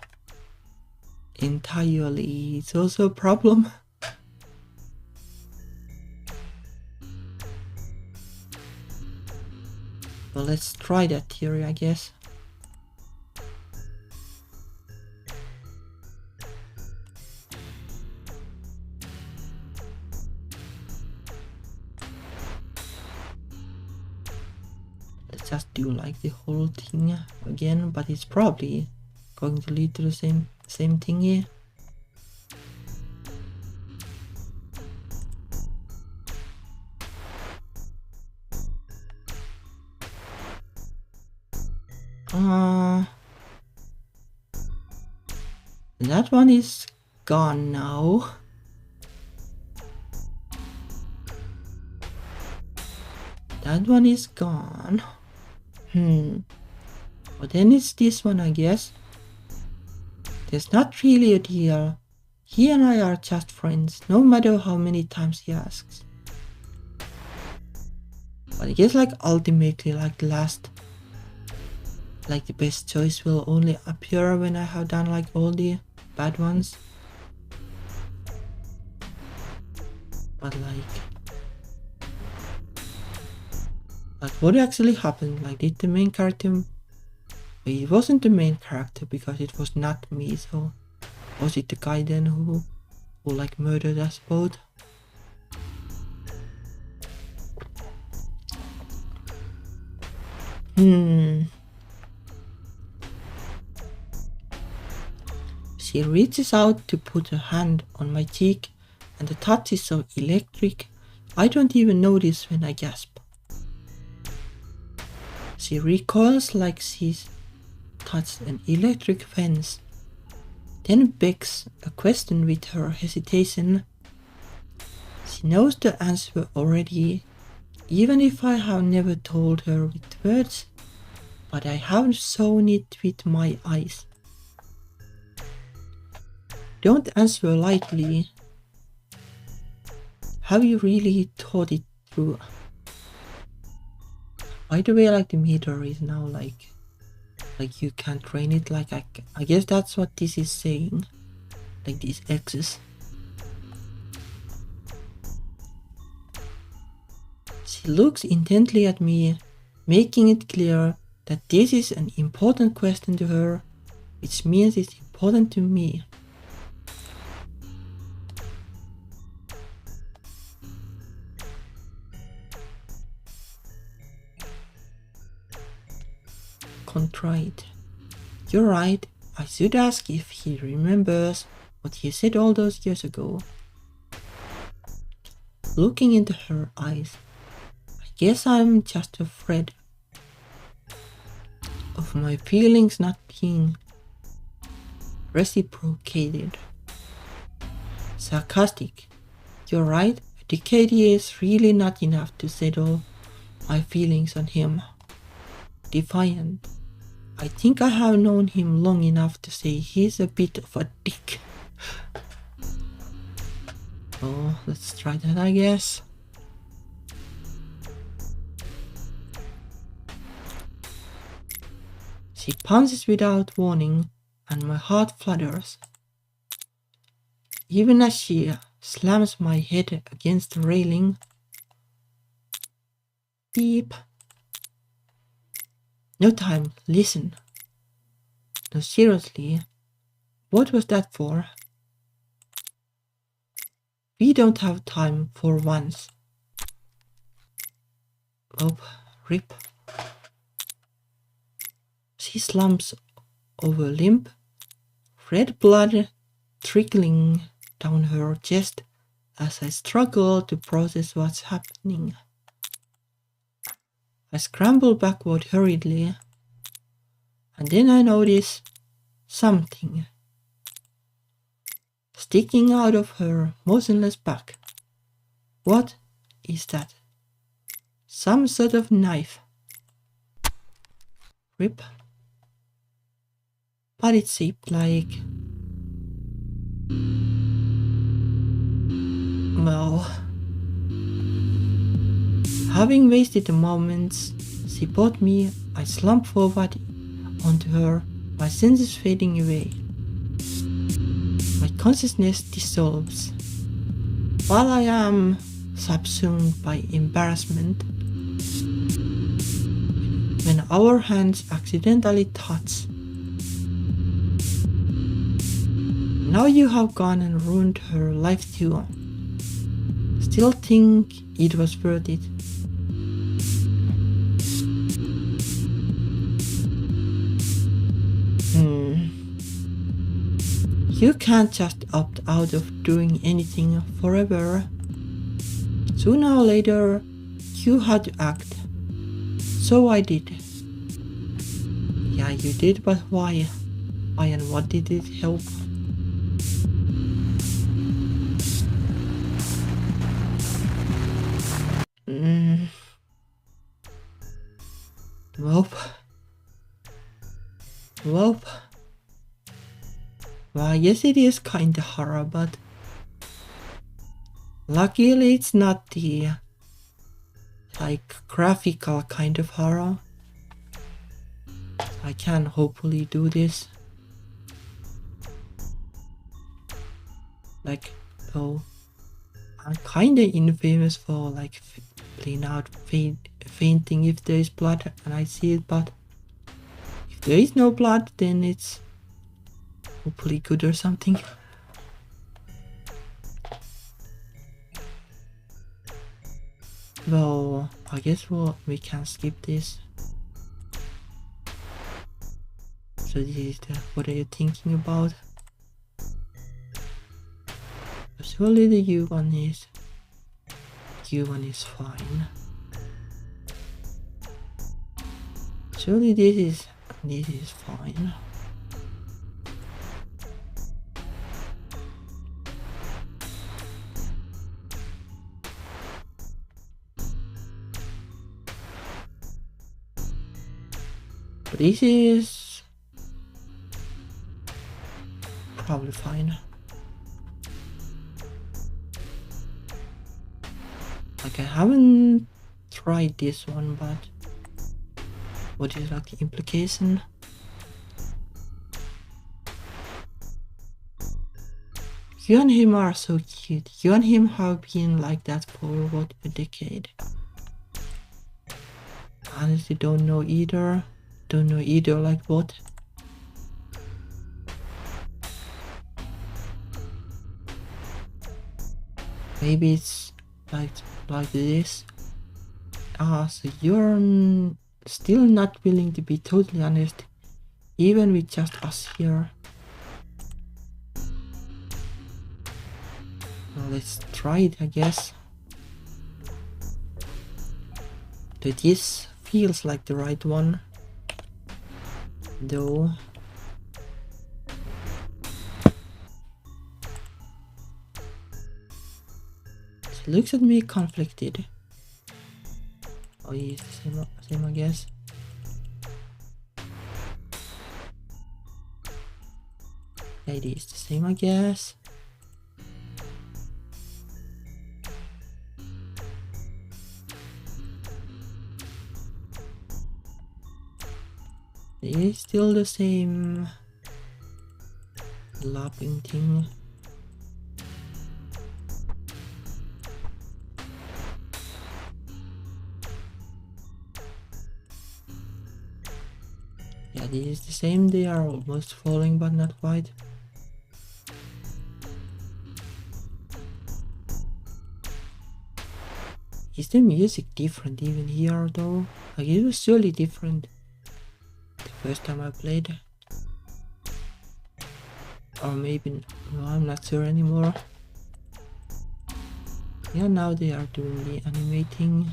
entirely is also a problem. Well, let's try that theory, I guess. Let's just do like the whole thing again, but it's probably going to lead to the same thing here. That one is gone now. That one is gone. But then it's this one, I guess. There's not really a deal. He and I are just friends, no matter how many times he asks. But I guess like ultimately like the best choice will only appear when I have done like all the bad ones. But like what actually happened? Like did the main character... It wasn't the main character because it was not me, so was it the guy then who like murdered us both? She reaches out to put her hand on my cheek, and the touch is so electric, I don't even notice when I gasp. She recoils like she's touched an electric fence, then begs a question with her hesitation. She knows the answer already, even if I have never told her with words, but I have shown it with my eyes. Don't answer lightly. Have you really thought it through? By the way, like the meter is now like you can't train it. Like I guess that's what this is saying. Like these X's. She looks intently at me, making it clear that this is an important question to her, which means it's important to me. Contrite. You're right, I should ask if he remembers what he said all those years ago. Looking into her eyes, I guess I'm just afraid of my feelings not being reciprocated. Sarcastic. You're right, a decade is really not enough to settle my feelings on him. Defiant. I think I have known him long enough to say he's a bit of a dick. Oh, let's try that, I guess. She punches without warning, and my heart flutters. Even as she slams my head against the railing. Beep. No time, listen. No, seriously, what was that for? We don't have time for once. Oh, rip. She slumps over limp, red blood trickling down her chest as I struggle to process what's happening. I scramble backward hurriedly, and then I notice something sticking out of her motionless back. What is that? Some sort of knife. Rip. But it's shaped like... well... having wasted the moments she bought me, I slump forward onto her, my senses fading away. My consciousness dissolves. While I am subsumed by embarrassment, when our hands accidentally touch. Now you have gone and ruined her life too. Still think it was worth it. You can't just opt out of doing anything forever. Sooner or later, you had to act. So I did. Yeah, you did, but why? Why and what did it help? Nope. Nope. Well, yes, it is kinda horror, but luckily it's not the like graphical kind of horror. I can hopefully do this. Like, though I'm kinda infamous for like plain out fainting if there is blood and I see it, but if there is no blood, then it's hopefully good or something. Well, I guess we can skip this. So this is what are you thinking about? Surely the U1 is fine. Surely this is fine. But this is probably fine. Like I haven't tried this one, but what is like the implication? You and him are so cute. You and him have been like that for what, a decade? Honestly, don't know either. Don't know either, like what? Maybe it's like this. So you're still not willing to be totally honest, even with just us here. Well, let's try it, I guess. But this feels like the right one, though. She looks at me conflicted. Oh, he's the same, I guess. Yeah, it is the same, I guess. It is still the same lapping thing. Yeah, this is the same. They are almost falling, but not quite. Is the music different even here though? Like it was surely different. the first time I played. Or maybe, no, I'm not sure anymore. Yeah, now they are doing the animating.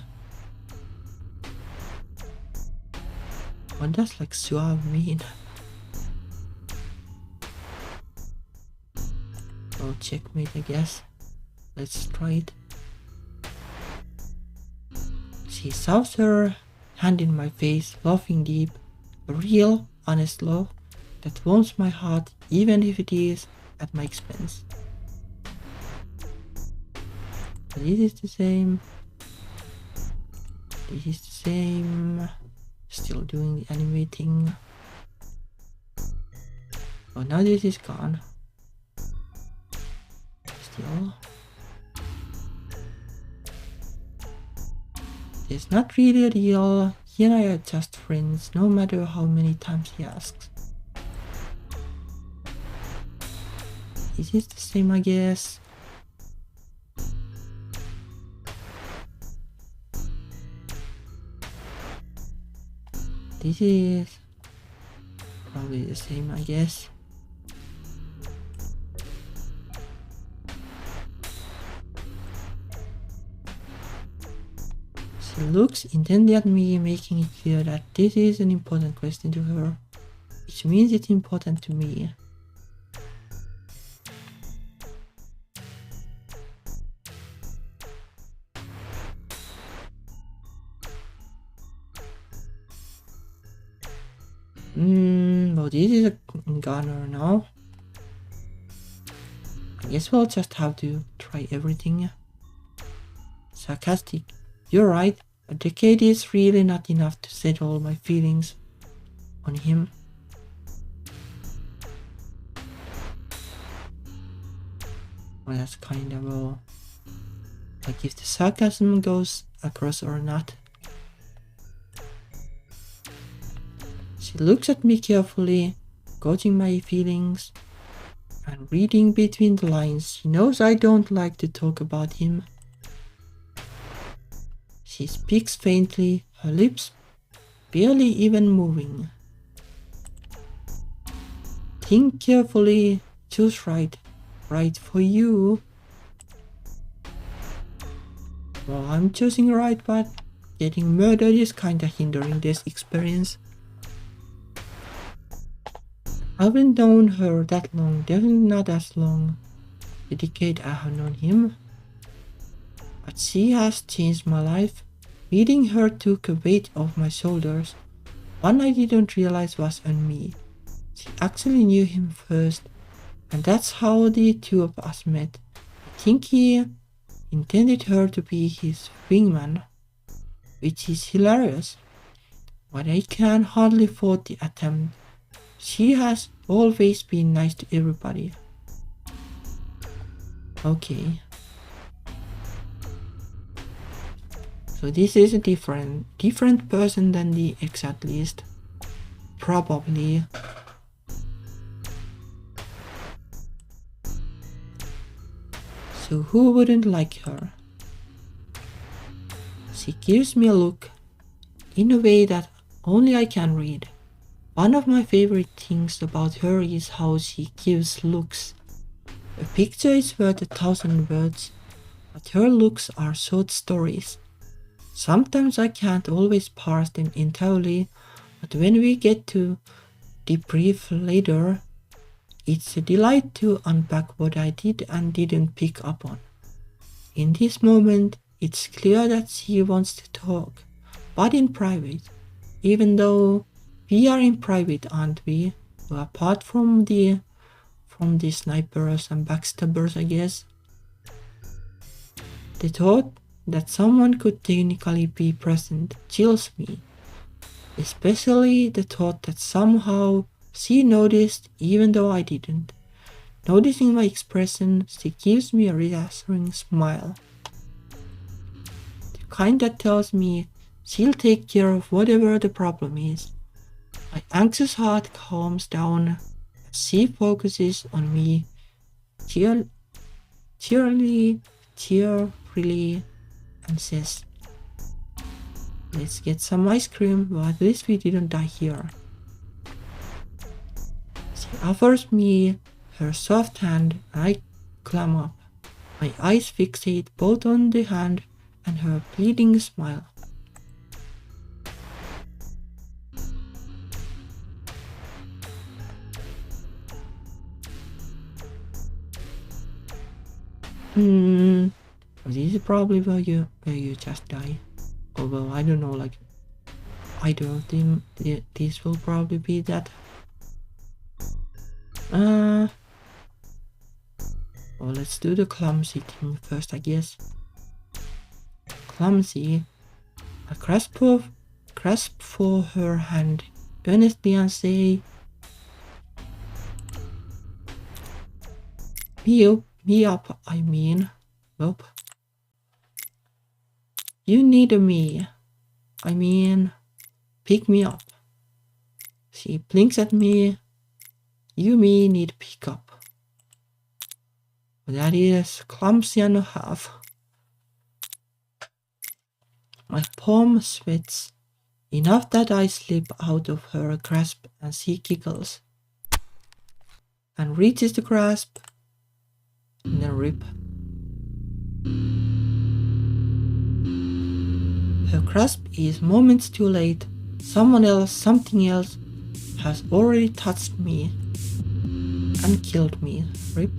What does like suave mean? Oh, checkmate, I guess. Let's try it. She shoves her hand in my face, laughing deep. A real, honest laugh that warms my heart, even if it is at my expense. This is the same. This is the same. Still doing the animating. Oh, now this is gone. Still. It's not really a deal. He and I are just friends, no matter how many times he asks. This is the same, I guess. This is probably the same, I guess. She looks intently at me, making it clear that this is an important question to her, which means it's important to me. Well, this is a gunner now. I guess we'll just have to try everything. Sarcastic. You're right. A decade is really not enough to settle my feelings on him. Well, that's kind of a... like if the sarcasm goes across or not. She looks at me carefully, gauging my feelings, and reading between the lines. She knows I don't like to talk about him. She speaks faintly, her lips barely even moving. Think carefully, choose right. Right for you. Well, I'm choosing right, but getting murdered is kinda hindering this experience. I haven't known her that long, definitely not as long, the decade I have known him. But she has changed my life. Meeting her took a weight off my shoulders, one I didn't realize was on me. She actually knew him first, and that's how the two of us met. I think he intended her to be his wingman, which is hilarious, but I can hardly fault the attempt. She has always been nice to everybody. Okay. So this is a different person than the exact list. Probably. So who wouldn't like her? She gives me a look in a way that only I can read. One of my favorite things about her is how she gives looks. A picture is worth 1,000 words, but her looks are short stories. Sometimes I can't always parse them entirely, but when we get to debrief later, it's a delight to unpack what I did and didn't pick up on. In this moment, it's clear that she wants to talk, but in private, even though we are in private, aren't we? Well, apart from the snipers and backstabbers, I guess. The thought that someone could technically be present chills me. Especially the thought that somehow she noticed even though I didn't. Noticing my expression, she gives me a reassuring smile. The kind that tells me she'll take care of whatever the problem is. My anxious heart calms down as she focuses on me cheerily, and says, "Let's get some ice cream, but at least we didn't die here." offers me her soft hand and I climb up. My eyes fixate both on the hand and her pleading smile. This is probably where you just die. Although I don't know, like either of them. This will probably be that. Well, let's do the clumsy thing first, I guess. Clumsy. I grasp for her hand earnestly and say, me up, I mean. Nope. You need me. I mean, pick me up. She blinks at me. You me need pick up. That is clumsy and a half. My palm sweats enough that I slip out of her grasp and she giggles and reaches the grasp and then rip. Her grasp is moments too late. Someone else, something else has already touched me and killed me. Rip.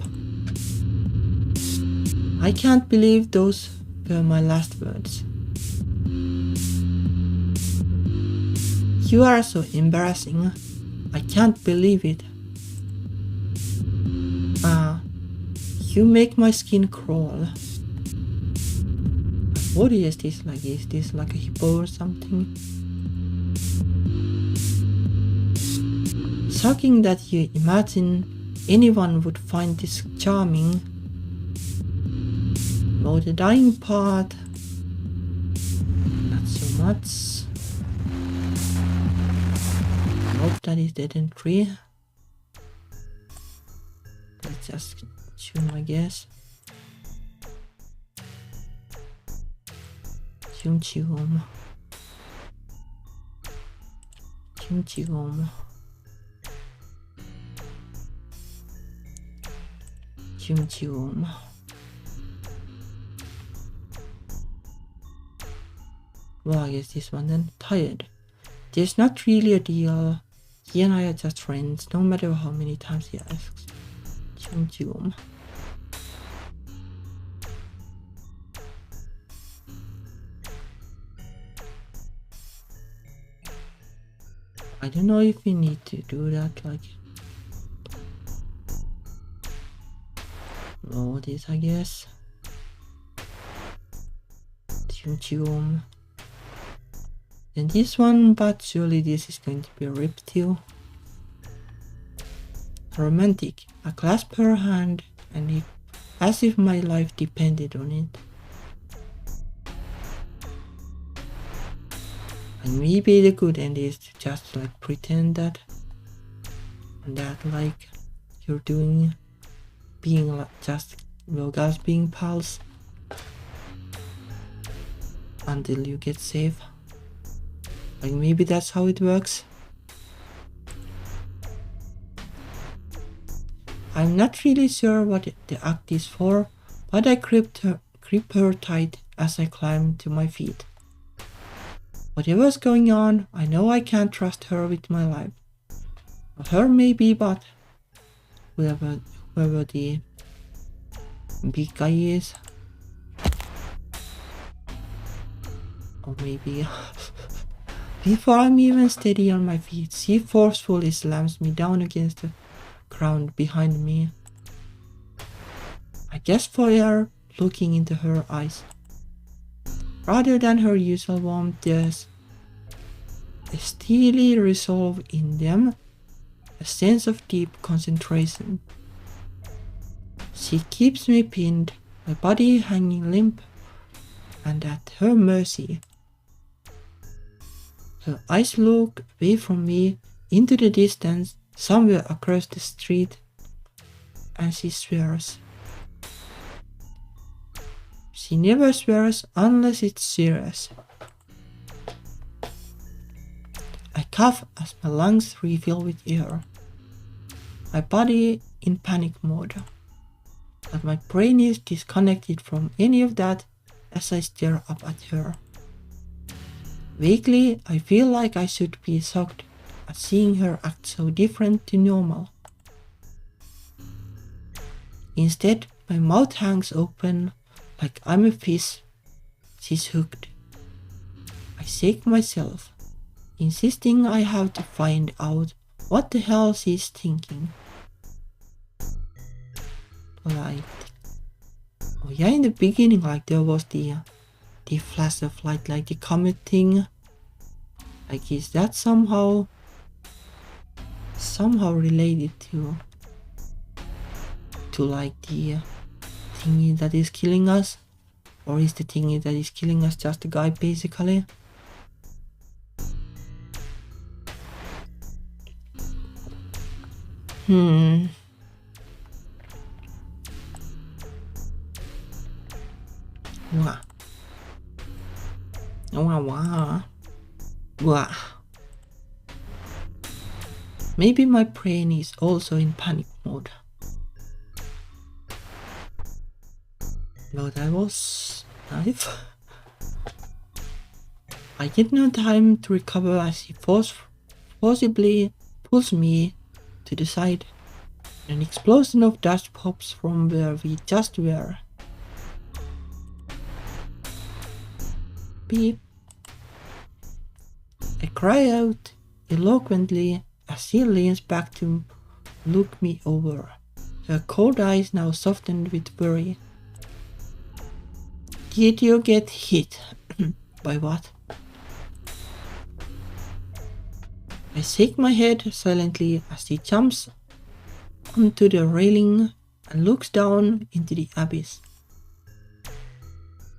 I can't believe those were my last words. You are so embarrassing. I can't believe it. You make my skin crawl. What is this like? Is this like a hippo or something? Shocking that you imagine anyone would find this charming. Oh, the dying part. Not so much. Nope, that is dead end tree. Let's just zoom, I guess. Zoom. Zoom. Well, I guess this one then. Tired. There's not really a deal. He and I are just friends, no matter how many times he asks. Zoom. I don't know if we need to do that, like... Oh, this, I guess. Zoom. And this one, but surely this is going to be a rip too. Romantic. I clasp her hand and it, as if my life depended on it. And maybe the good end is to just like pretend that like you're doing, being like just, well, guys, being pals until you get safe. Like maybe that's how it works. I'm not really sure what the act is for, but I grip her tight as I climb to my feet. Whatever's going on, I know I can't trust her with my life. Her maybe, but whoever the big guy is. Or maybe... Before I'm even steady on my feet, she forcefully slams me down against the ground behind me. I gasp for air, looking into her eyes. Rather than her usual warmth, there's a steely resolve in them, a sense of deep concentration. She keeps me pinned, my body hanging limp, and at her mercy. Her eyes look away from me into the distance, somewhere across the street, and she swears. She never swears unless it's serious. I cough as my lungs refill with air. my body in panic mode. But my brain is disconnected from any of that as I stare up at her. Vaguely, I feel like I should be shocked at seeing her act so different to normal. Instead, my mouth hangs open like I'm a fish. She's hooked. I shake myself, insisting I have to find out what the hell she's thinking. Like, oh yeah, in the beginning, like there was the flash of light, like the comet thing. Like, is that somehow related to like the thingy that is killing us? Or is the thingy that is killing us just a guy basically? Wow. Wow. Maybe my brain is also in panic mode. No, that was nice. I get no time to recover as he forcibly pulls me to the side. An explosion of dust pops from where we just were. Beep. I cry out eloquently as she leans back to look me over, her cold eyes now softened with worry. Did you get hit? By what? I shake my head silently as she jumps onto the railing and looks down into the abyss.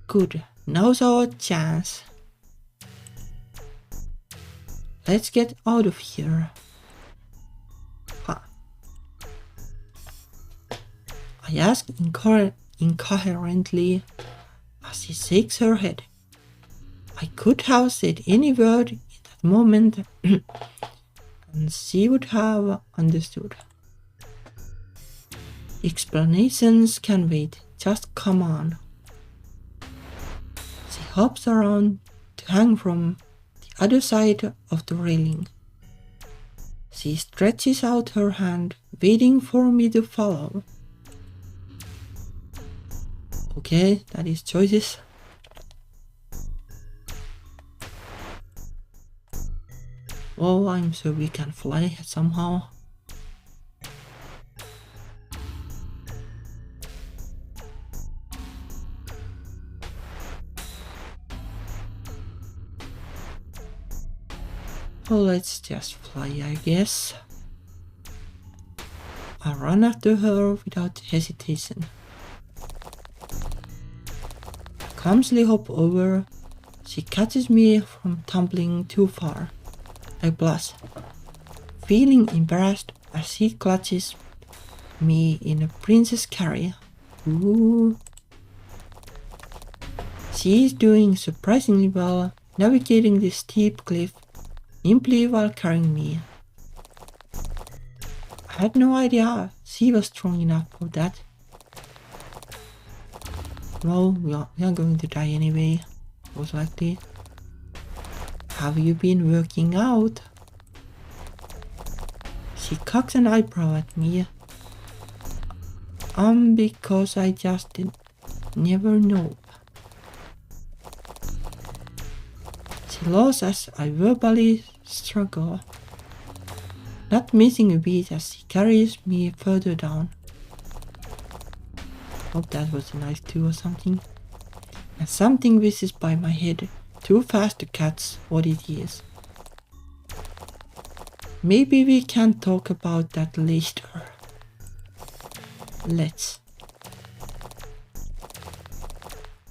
Good, now's our chance. Let's get out of here. Ha. I ask incoherently as she shakes her head. I could have said any word in that moment and she would have understood. Explanations can wait, just come on. She hops around to hang from the other side of the railing. She stretches out her hand, waiting for me to follow. Okay, that is choices. Oh, I'm sure we can fly somehow. Oh, let's just fly, I guess. I run after her without hesitation. I clumsily hop over. She catches me from tumbling too far. I blush, feeling embarrassed as she clutches me in a princess carry. Ooh. She is doing surprisingly well, navigating this steep cliff nimbly while carrying me. I had no idea she was strong enough for that. Well, we are going to die anyway, most likely. Have you been working out? She cocks an eyebrow at me. Because I just never know. She laughs as I verbally struggle, not missing a beat as she carries me further down. Hope that was a knife too or something. And something whizzes by my head, too fast to catch what it is. Maybe we can talk about that later. Let's.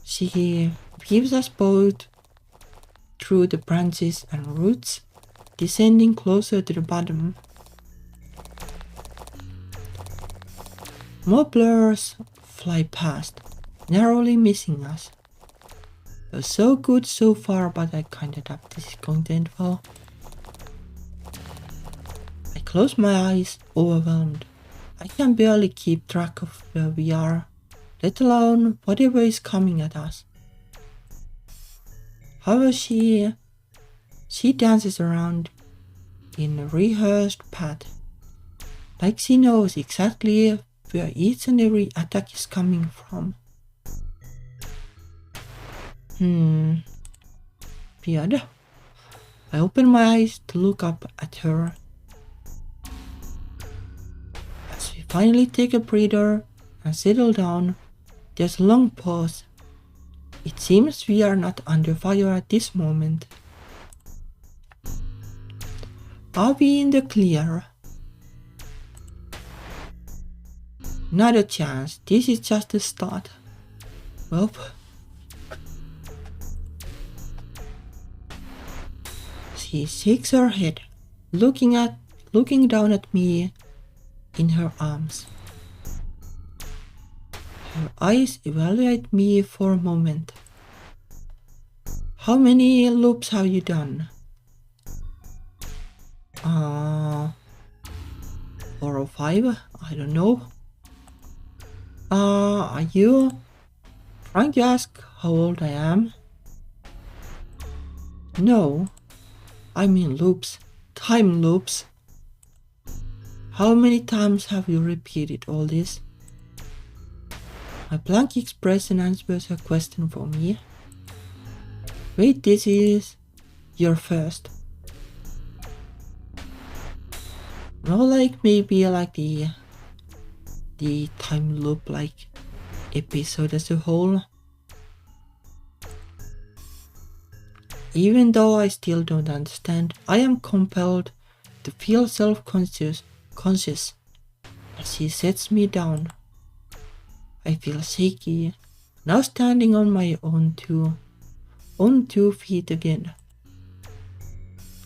She weaves us both through the branches and roots, descending closer to the bottom. More blurs fly past, narrowly missing us. We're so good so far, but I kinda doubt this is going to end well. I close my eyes, overwhelmed. I can barely keep track of where we are, let alone whatever is coming at us. However, she dances around in a rehearsed path, like she knows exactly where each and every attack is coming from. Weird. I open my eyes to look up at her. As we finally take a breather and settle down, there's a long pause. It seems we are not under fire at this moment. Are we in the clear? Not a chance. This is just the start. Well, she shakes her head, looking down at me in her arms. Her eyes evaluate me for a moment. How many loops have you done? 4 or 5, I don't know. Are you trying to ask how old I am? No, I mean loops, time loops. How many times have you repeated all this? My blank expression answers her question for me. Wait, this is your first. No, like maybe like the time loop like episode as a whole. Even though I still don't understand, I am compelled to feel self-conscious as she sets me down. I feel shaky, now standing on my own two feet again.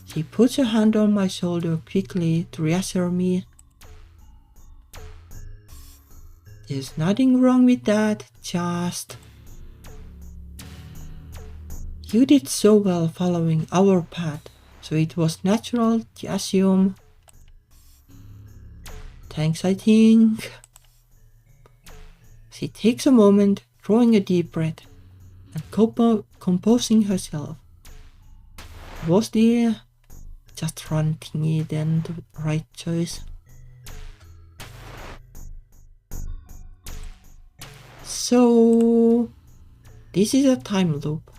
She puts her hand on my shoulder quickly to reassure me. There's nothing wrong with that, just... You did so well following our path, so it was natural to assume. Thanks, I think. She takes a moment, drawing a deep breath, and composing herself. Was the just run thingy then the right choice? So, this is a time loop.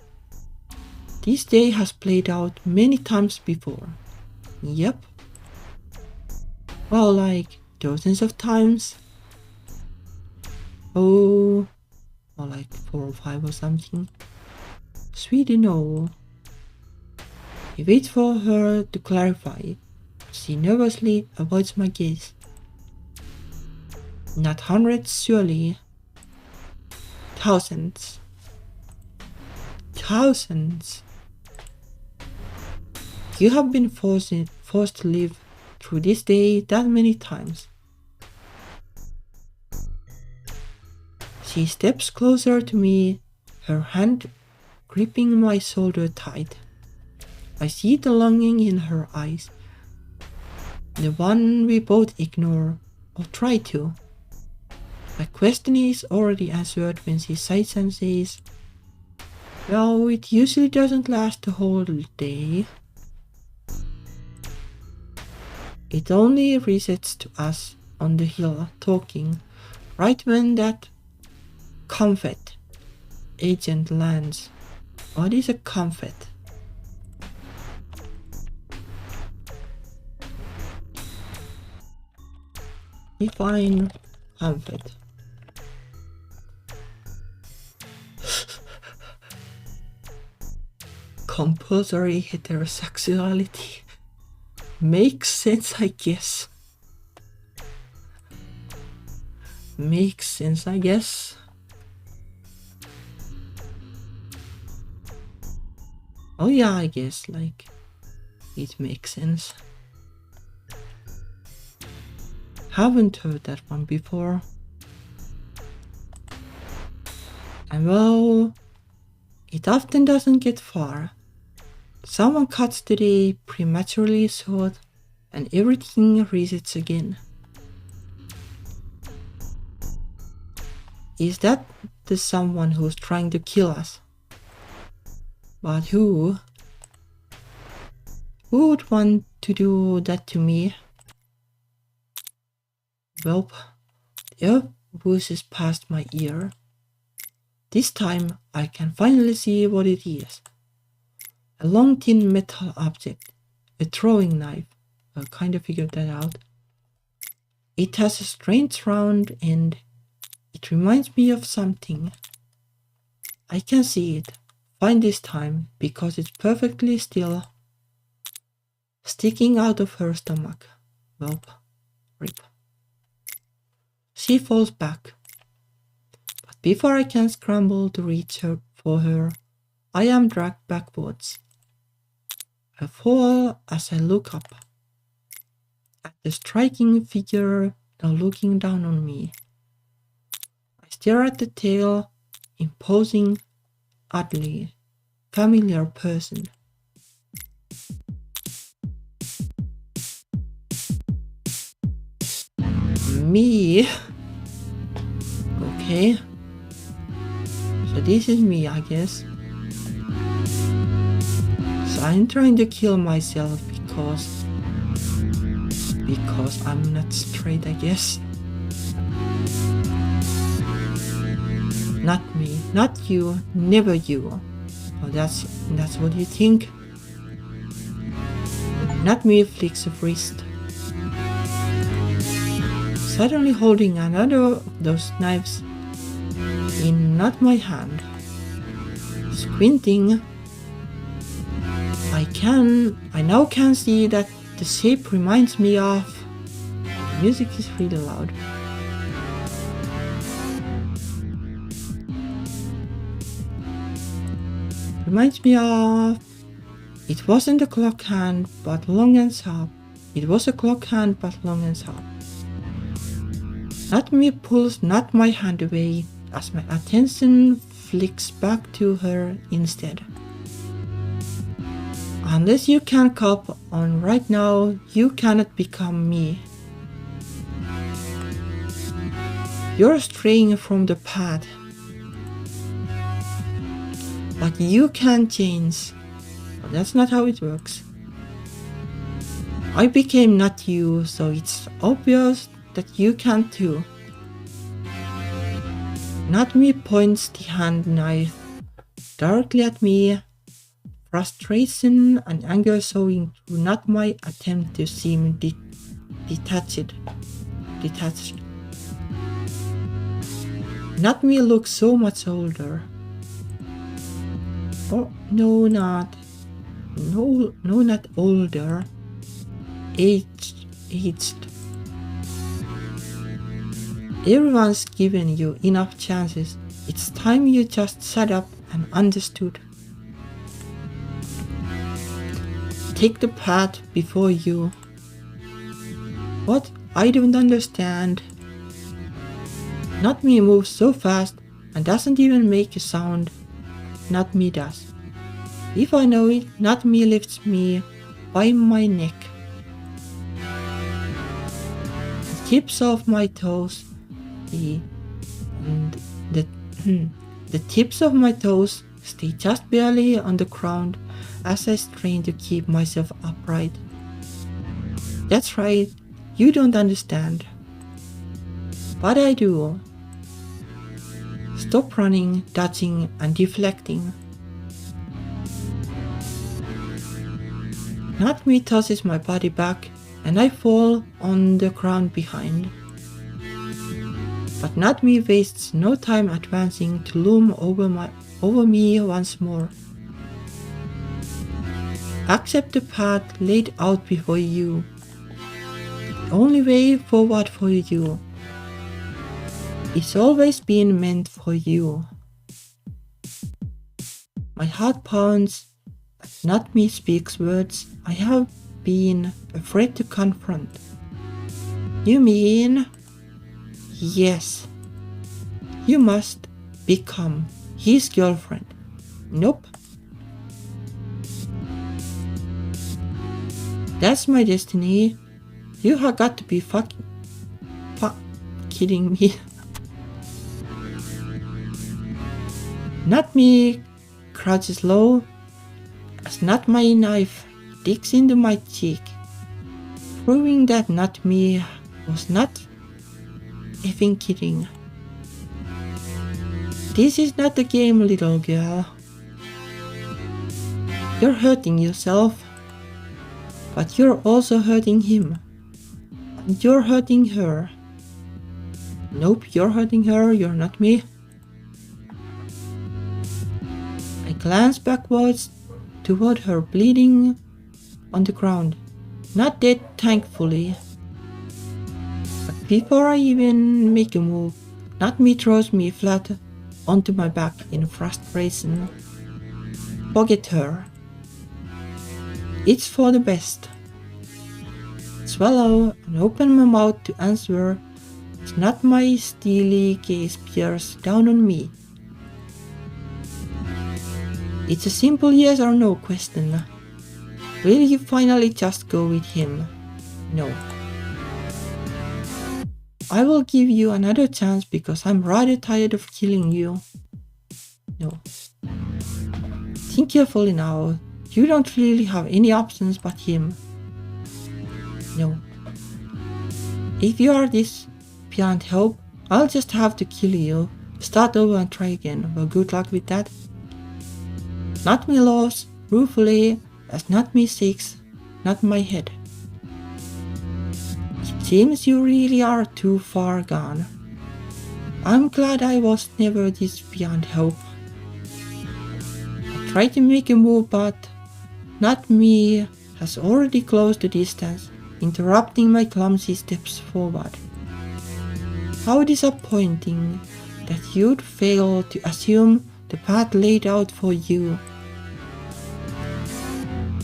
This day has played out many times before. Yep. Well, like dozens of times. Oh, or like 4 or 5 or something. Sweet no. I wait for her to clarify. She nervously avoids my gaze. Not hundreds, surely. Thousands. Thousands. You have been forced to live through this day that many times. She steps closer to me, her hand gripping my shoulder tight. I see the longing in her eyes, the one we both ignore or try to. My question is already answered when she sighs and says, well, it usually doesn't last the whole day. It only resets to us on the hill talking right when that comfort agent lands. What is a comfort? Define comfort. Compulsory heterosexuality. Makes sense, I guess. Makes sense, I guess. Oh yeah, I guess, like, it makes sense. Haven't heard that one before. And well, it often doesn't get far. Someone cuts the day prematurely short and everything resets again. Is that the someone who's trying to kill us? But who? Who would want to do that to me? Well, the voice is past my ear. This time I can finally see what it is. A long thin metal object. A throwing knife. I kind of figured that out. It has a strange round end. It reminds me of something. I can see it. Fine this time, because it's perfectly still. Sticking out of her stomach. Well, rip. She falls back. But before I can scramble to reach her for her, I am dragged backwards. I fall as I look up at the striking figure now looking down on me. I stare at the tail, imposing, oddly familiar person. Me? Okay. So this is me, I guess. So I'm trying to kill myself because I'm not straight, I guess. Not me, not you, never you. Oh, that's what you think. Not me flicks of wrist. Suddenly holding another of those knives in not my hand. Squinting, I now can see that the shape reminds me of... The music is really loud. Reminds me of... It wasn't a clock hand, but long and sharp. It was a clock hand, but long and sharp. Not me pulls not my hand away, as my attention flicks back to her instead. Unless you can cop on right now, you cannot become me. You're straying from the path. But you can change. But that's not how it works. I became not you, so it's obvious that you can too. Not me points the hand knife directly at me. Frustration and anger showing through not my attempt to seem detached. Not me looks so much older. Oh, no, not older. Aged. Everyone's given you enough chances. It's time you just shut up and understood. Take the path before you. What? I don't understand. Not me moves so fast and doesn't even make a sound. Not me does. If I know it, not me lifts me by my neck. The tips of my toes, the tips of my toes stay just barely on the ground as I strain to keep myself upright. That's right, you don't understand. But I do. Stop running, dodging, and deflecting. Not me tosses my body back and I fall on the ground behind. But not me wastes no time advancing to loom over me once more. Accept the path laid out before you. The only way forward for you. It's always been meant for you. My heart pounds, but not me speaks words I have been afraid to confront. You mean? Yes. You must become his girlfriend. Nope. That's my destiny. You have got to be kidding me. Not me crouches low as not my knife digs into my cheek, proving that not me was not effing kidding. This is not a game, little girl. You're hurting yourself, but you're also hurting him. And you're hurting her. Nope, you're hurting her, you're not me. I glance backwards toward her bleeding on the ground. Not dead, thankfully. But before I even make a move, not me throws me flat onto my back in frustration. Forget her. It's for the best. Swallow and open my mouth to answer. It's not my steely gaze peers down on me. It's a simple yes or no question. Will you finally just go with him? No. I will give you another chance because I'm rather tired of killing you. No. Think carefully now. You don't really have any options but him. No. If you are this beyond help, I'll just have to kill you. Start over and try again. Well, good luck with that. Not me loves, ruefully, as not me seeks, not my head. It seems you really are too far gone. I'm glad I was never this beyond help. I tried to make a move, but not me has already closed the distance, interrupting my clumsy steps forward. How disappointing that you'd fail to assume the path laid out for you.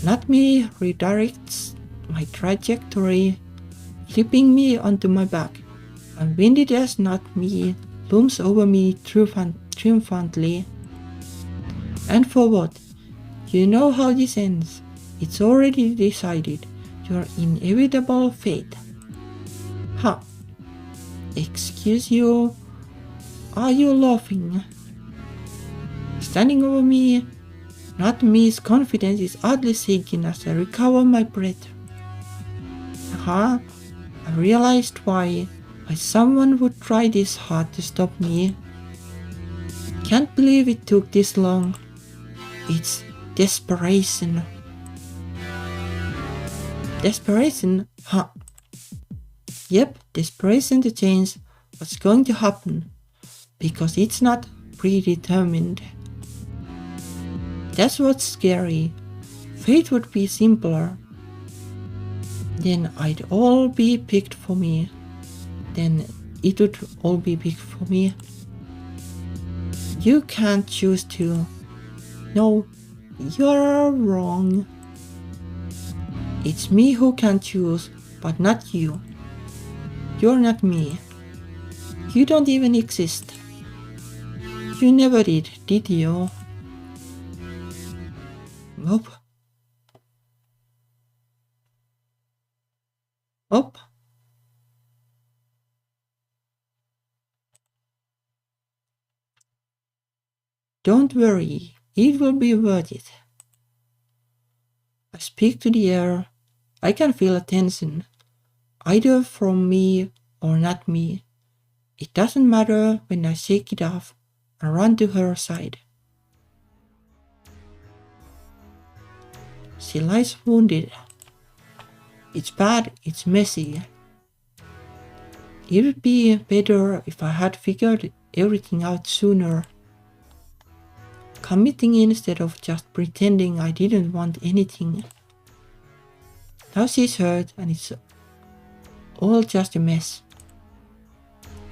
Not me redirects my trajectory, flipping me onto my back, and winded as not me looms over me triumphantly. And for what? You know how this ends. It's already decided. Your inevitable fate. Huh. Excuse you? Are you laughing? Standing over me, not me's confidence is oddly shaken as I recover my breath. I realized why someone would try this hard to stop me. Can't believe it took this long. It's desperation. Desperation? Huh. Yep, desperation to change what's going to happen, because it's not predetermined. That's what's scary. Fate would be simpler. Then I'd all be picked for me. Then it would all be picked for me. You can't choose to. No, you're wrong. It's me who can choose, but not you. You're not me. You don't even exist. You never did you? Nope. Up. Don't worry, it will be worth it. I speak to the air. I can feel a tension, either from me or not me. It doesn't matter when I shake it off and run to her side. She lies wounded. It's bad, it's messy. It would be better if I had figured everything out sooner. Committing instead of just pretending I didn't want anything. Now she's hurt and it's all just a mess.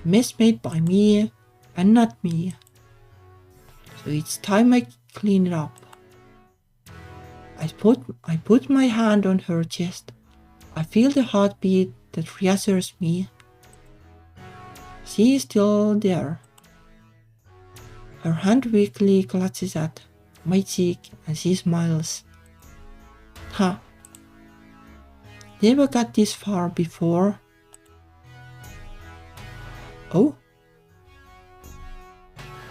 A mess made by me and not me. So it's time I clean it up. I put my hand on her chest. I feel the heartbeat that reassures me. She is still there. Her hand weakly clutches at my cheek and she smiles. Ha! Never got this far before. Oh?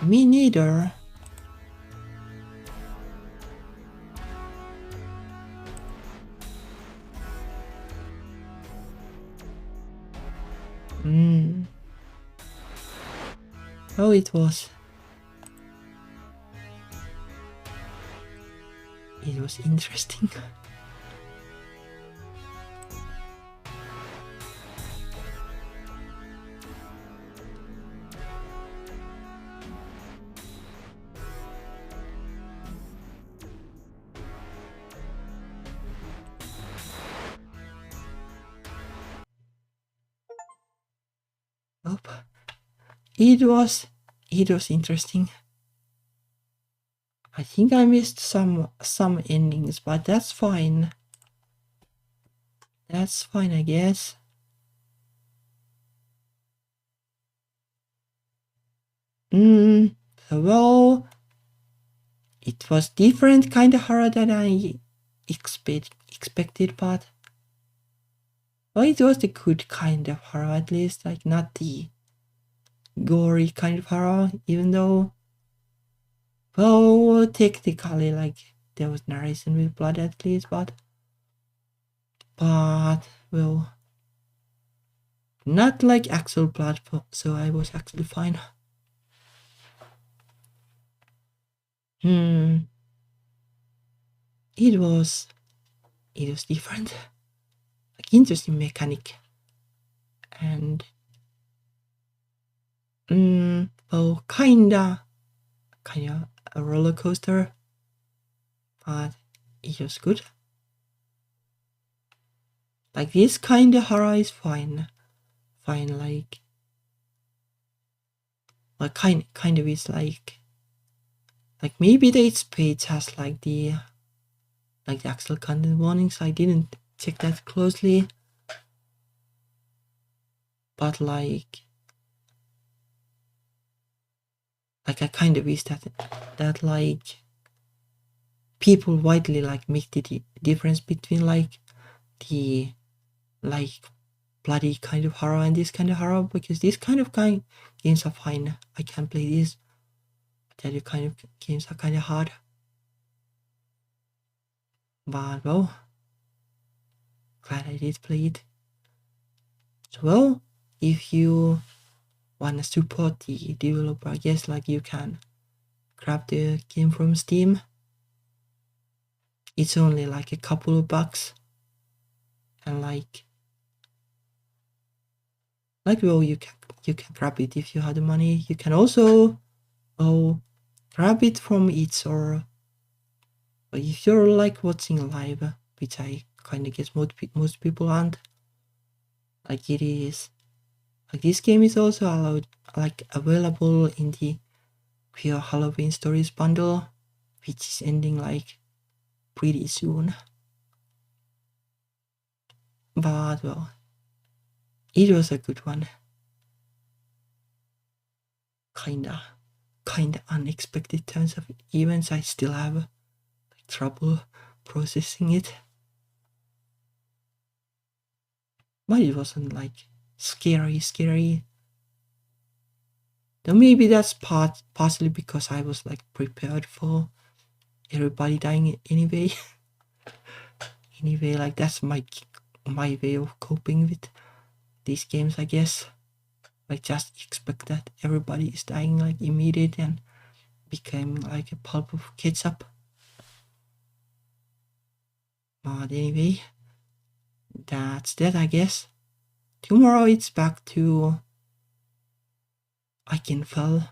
Me neither. Oh, it was interesting. Oh, it was interesting. I think I missed some endings, but that's fine. That's fine, I guess. Well, it was different kind of horror than I expected, but well, it was the good kind of horror at least, like not the gory kind of horror, even though, well, technically, like there was narration with blood at least, but well, not like actual blood, so I was actually fine. It was different, like interesting mechanic, and well, kinda a roller coaster, but it was good. Like this kind of horror is fine, like kind of is like maybe the its page has like the actual content warnings. I didn't check that closely, but like I kind of wish that like people widely like make the difference between like the like bloody kind of horror and this kind of horror, because this kind of games are fine. I can play this, but the other kind of games are kind of hard. But well, glad I did play it. So well, if you wanna support the developer, I guess like you can grab the game from Steam. It's only like a couple of bucks, and like well, you can grab it if you have the money. You can also grab it from it, or if you're like watching live, which I kind of guess most people aren't. Like it is like this game is also available in the Pure Halloween Stories bundle, which is ending like pretty soon. But well, it was a good one. Kinda unexpected turns of events. I still have trouble processing it, but it wasn't like scary. Though maybe that's partially because I was like prepared for everybody dying anyway. Like that's my way of coping with these games, I guess. Like just expect that everybody is dying like immediate and became like a pulp of ketchup. But anyway, that's that, I guess. Tomorrow it's back to I Can Fall,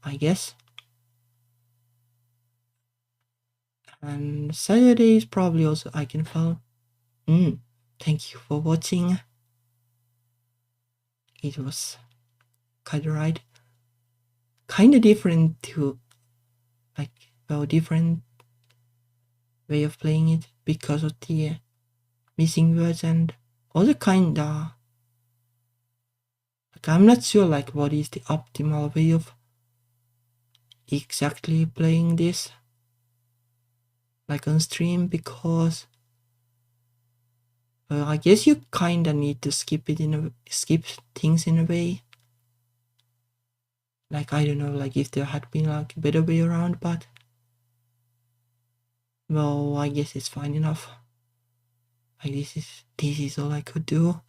I guess. And Saturday is probably also I Can Fall. Thank you for watching. It was kind of right. Kind of different to different way of playing it because of the missing words and also kinda I'm not sure like what is the optimal way of exactly playing this like on stream, because I guess you kinda need to skip things in a way. Like I don't know, like if there had been like a better way around, but well, I guess it's fine enough. Like this is all I could do.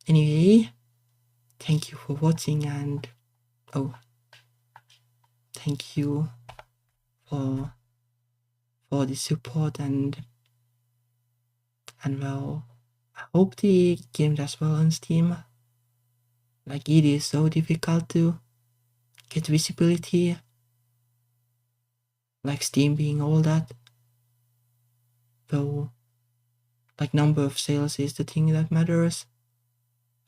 Anyway, thank you for watching, and thank you for the support, and well, I hope the game does well on Steam. Like, it is so difficult to get visibility, like Steam being all that. So, like, number of sales is the thing that matters.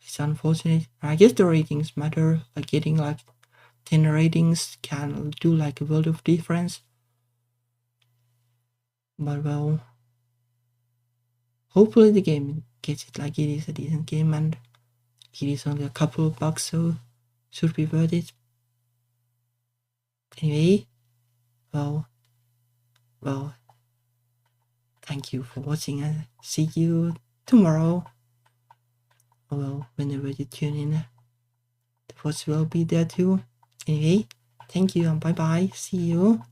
It's unfortunate. I guess the ratings matter. Like, getting like 10 ratings can do like a world of difference. But well, hopefully the game gets it. Like, it is a decent game, and it is only a couple of bucks, so should be worth it. Anyway, well, thank you for watching, and see you tomorrow. Well, whenever you tune in, the voice will be there too. Anyway, thank you and bye bye. See you.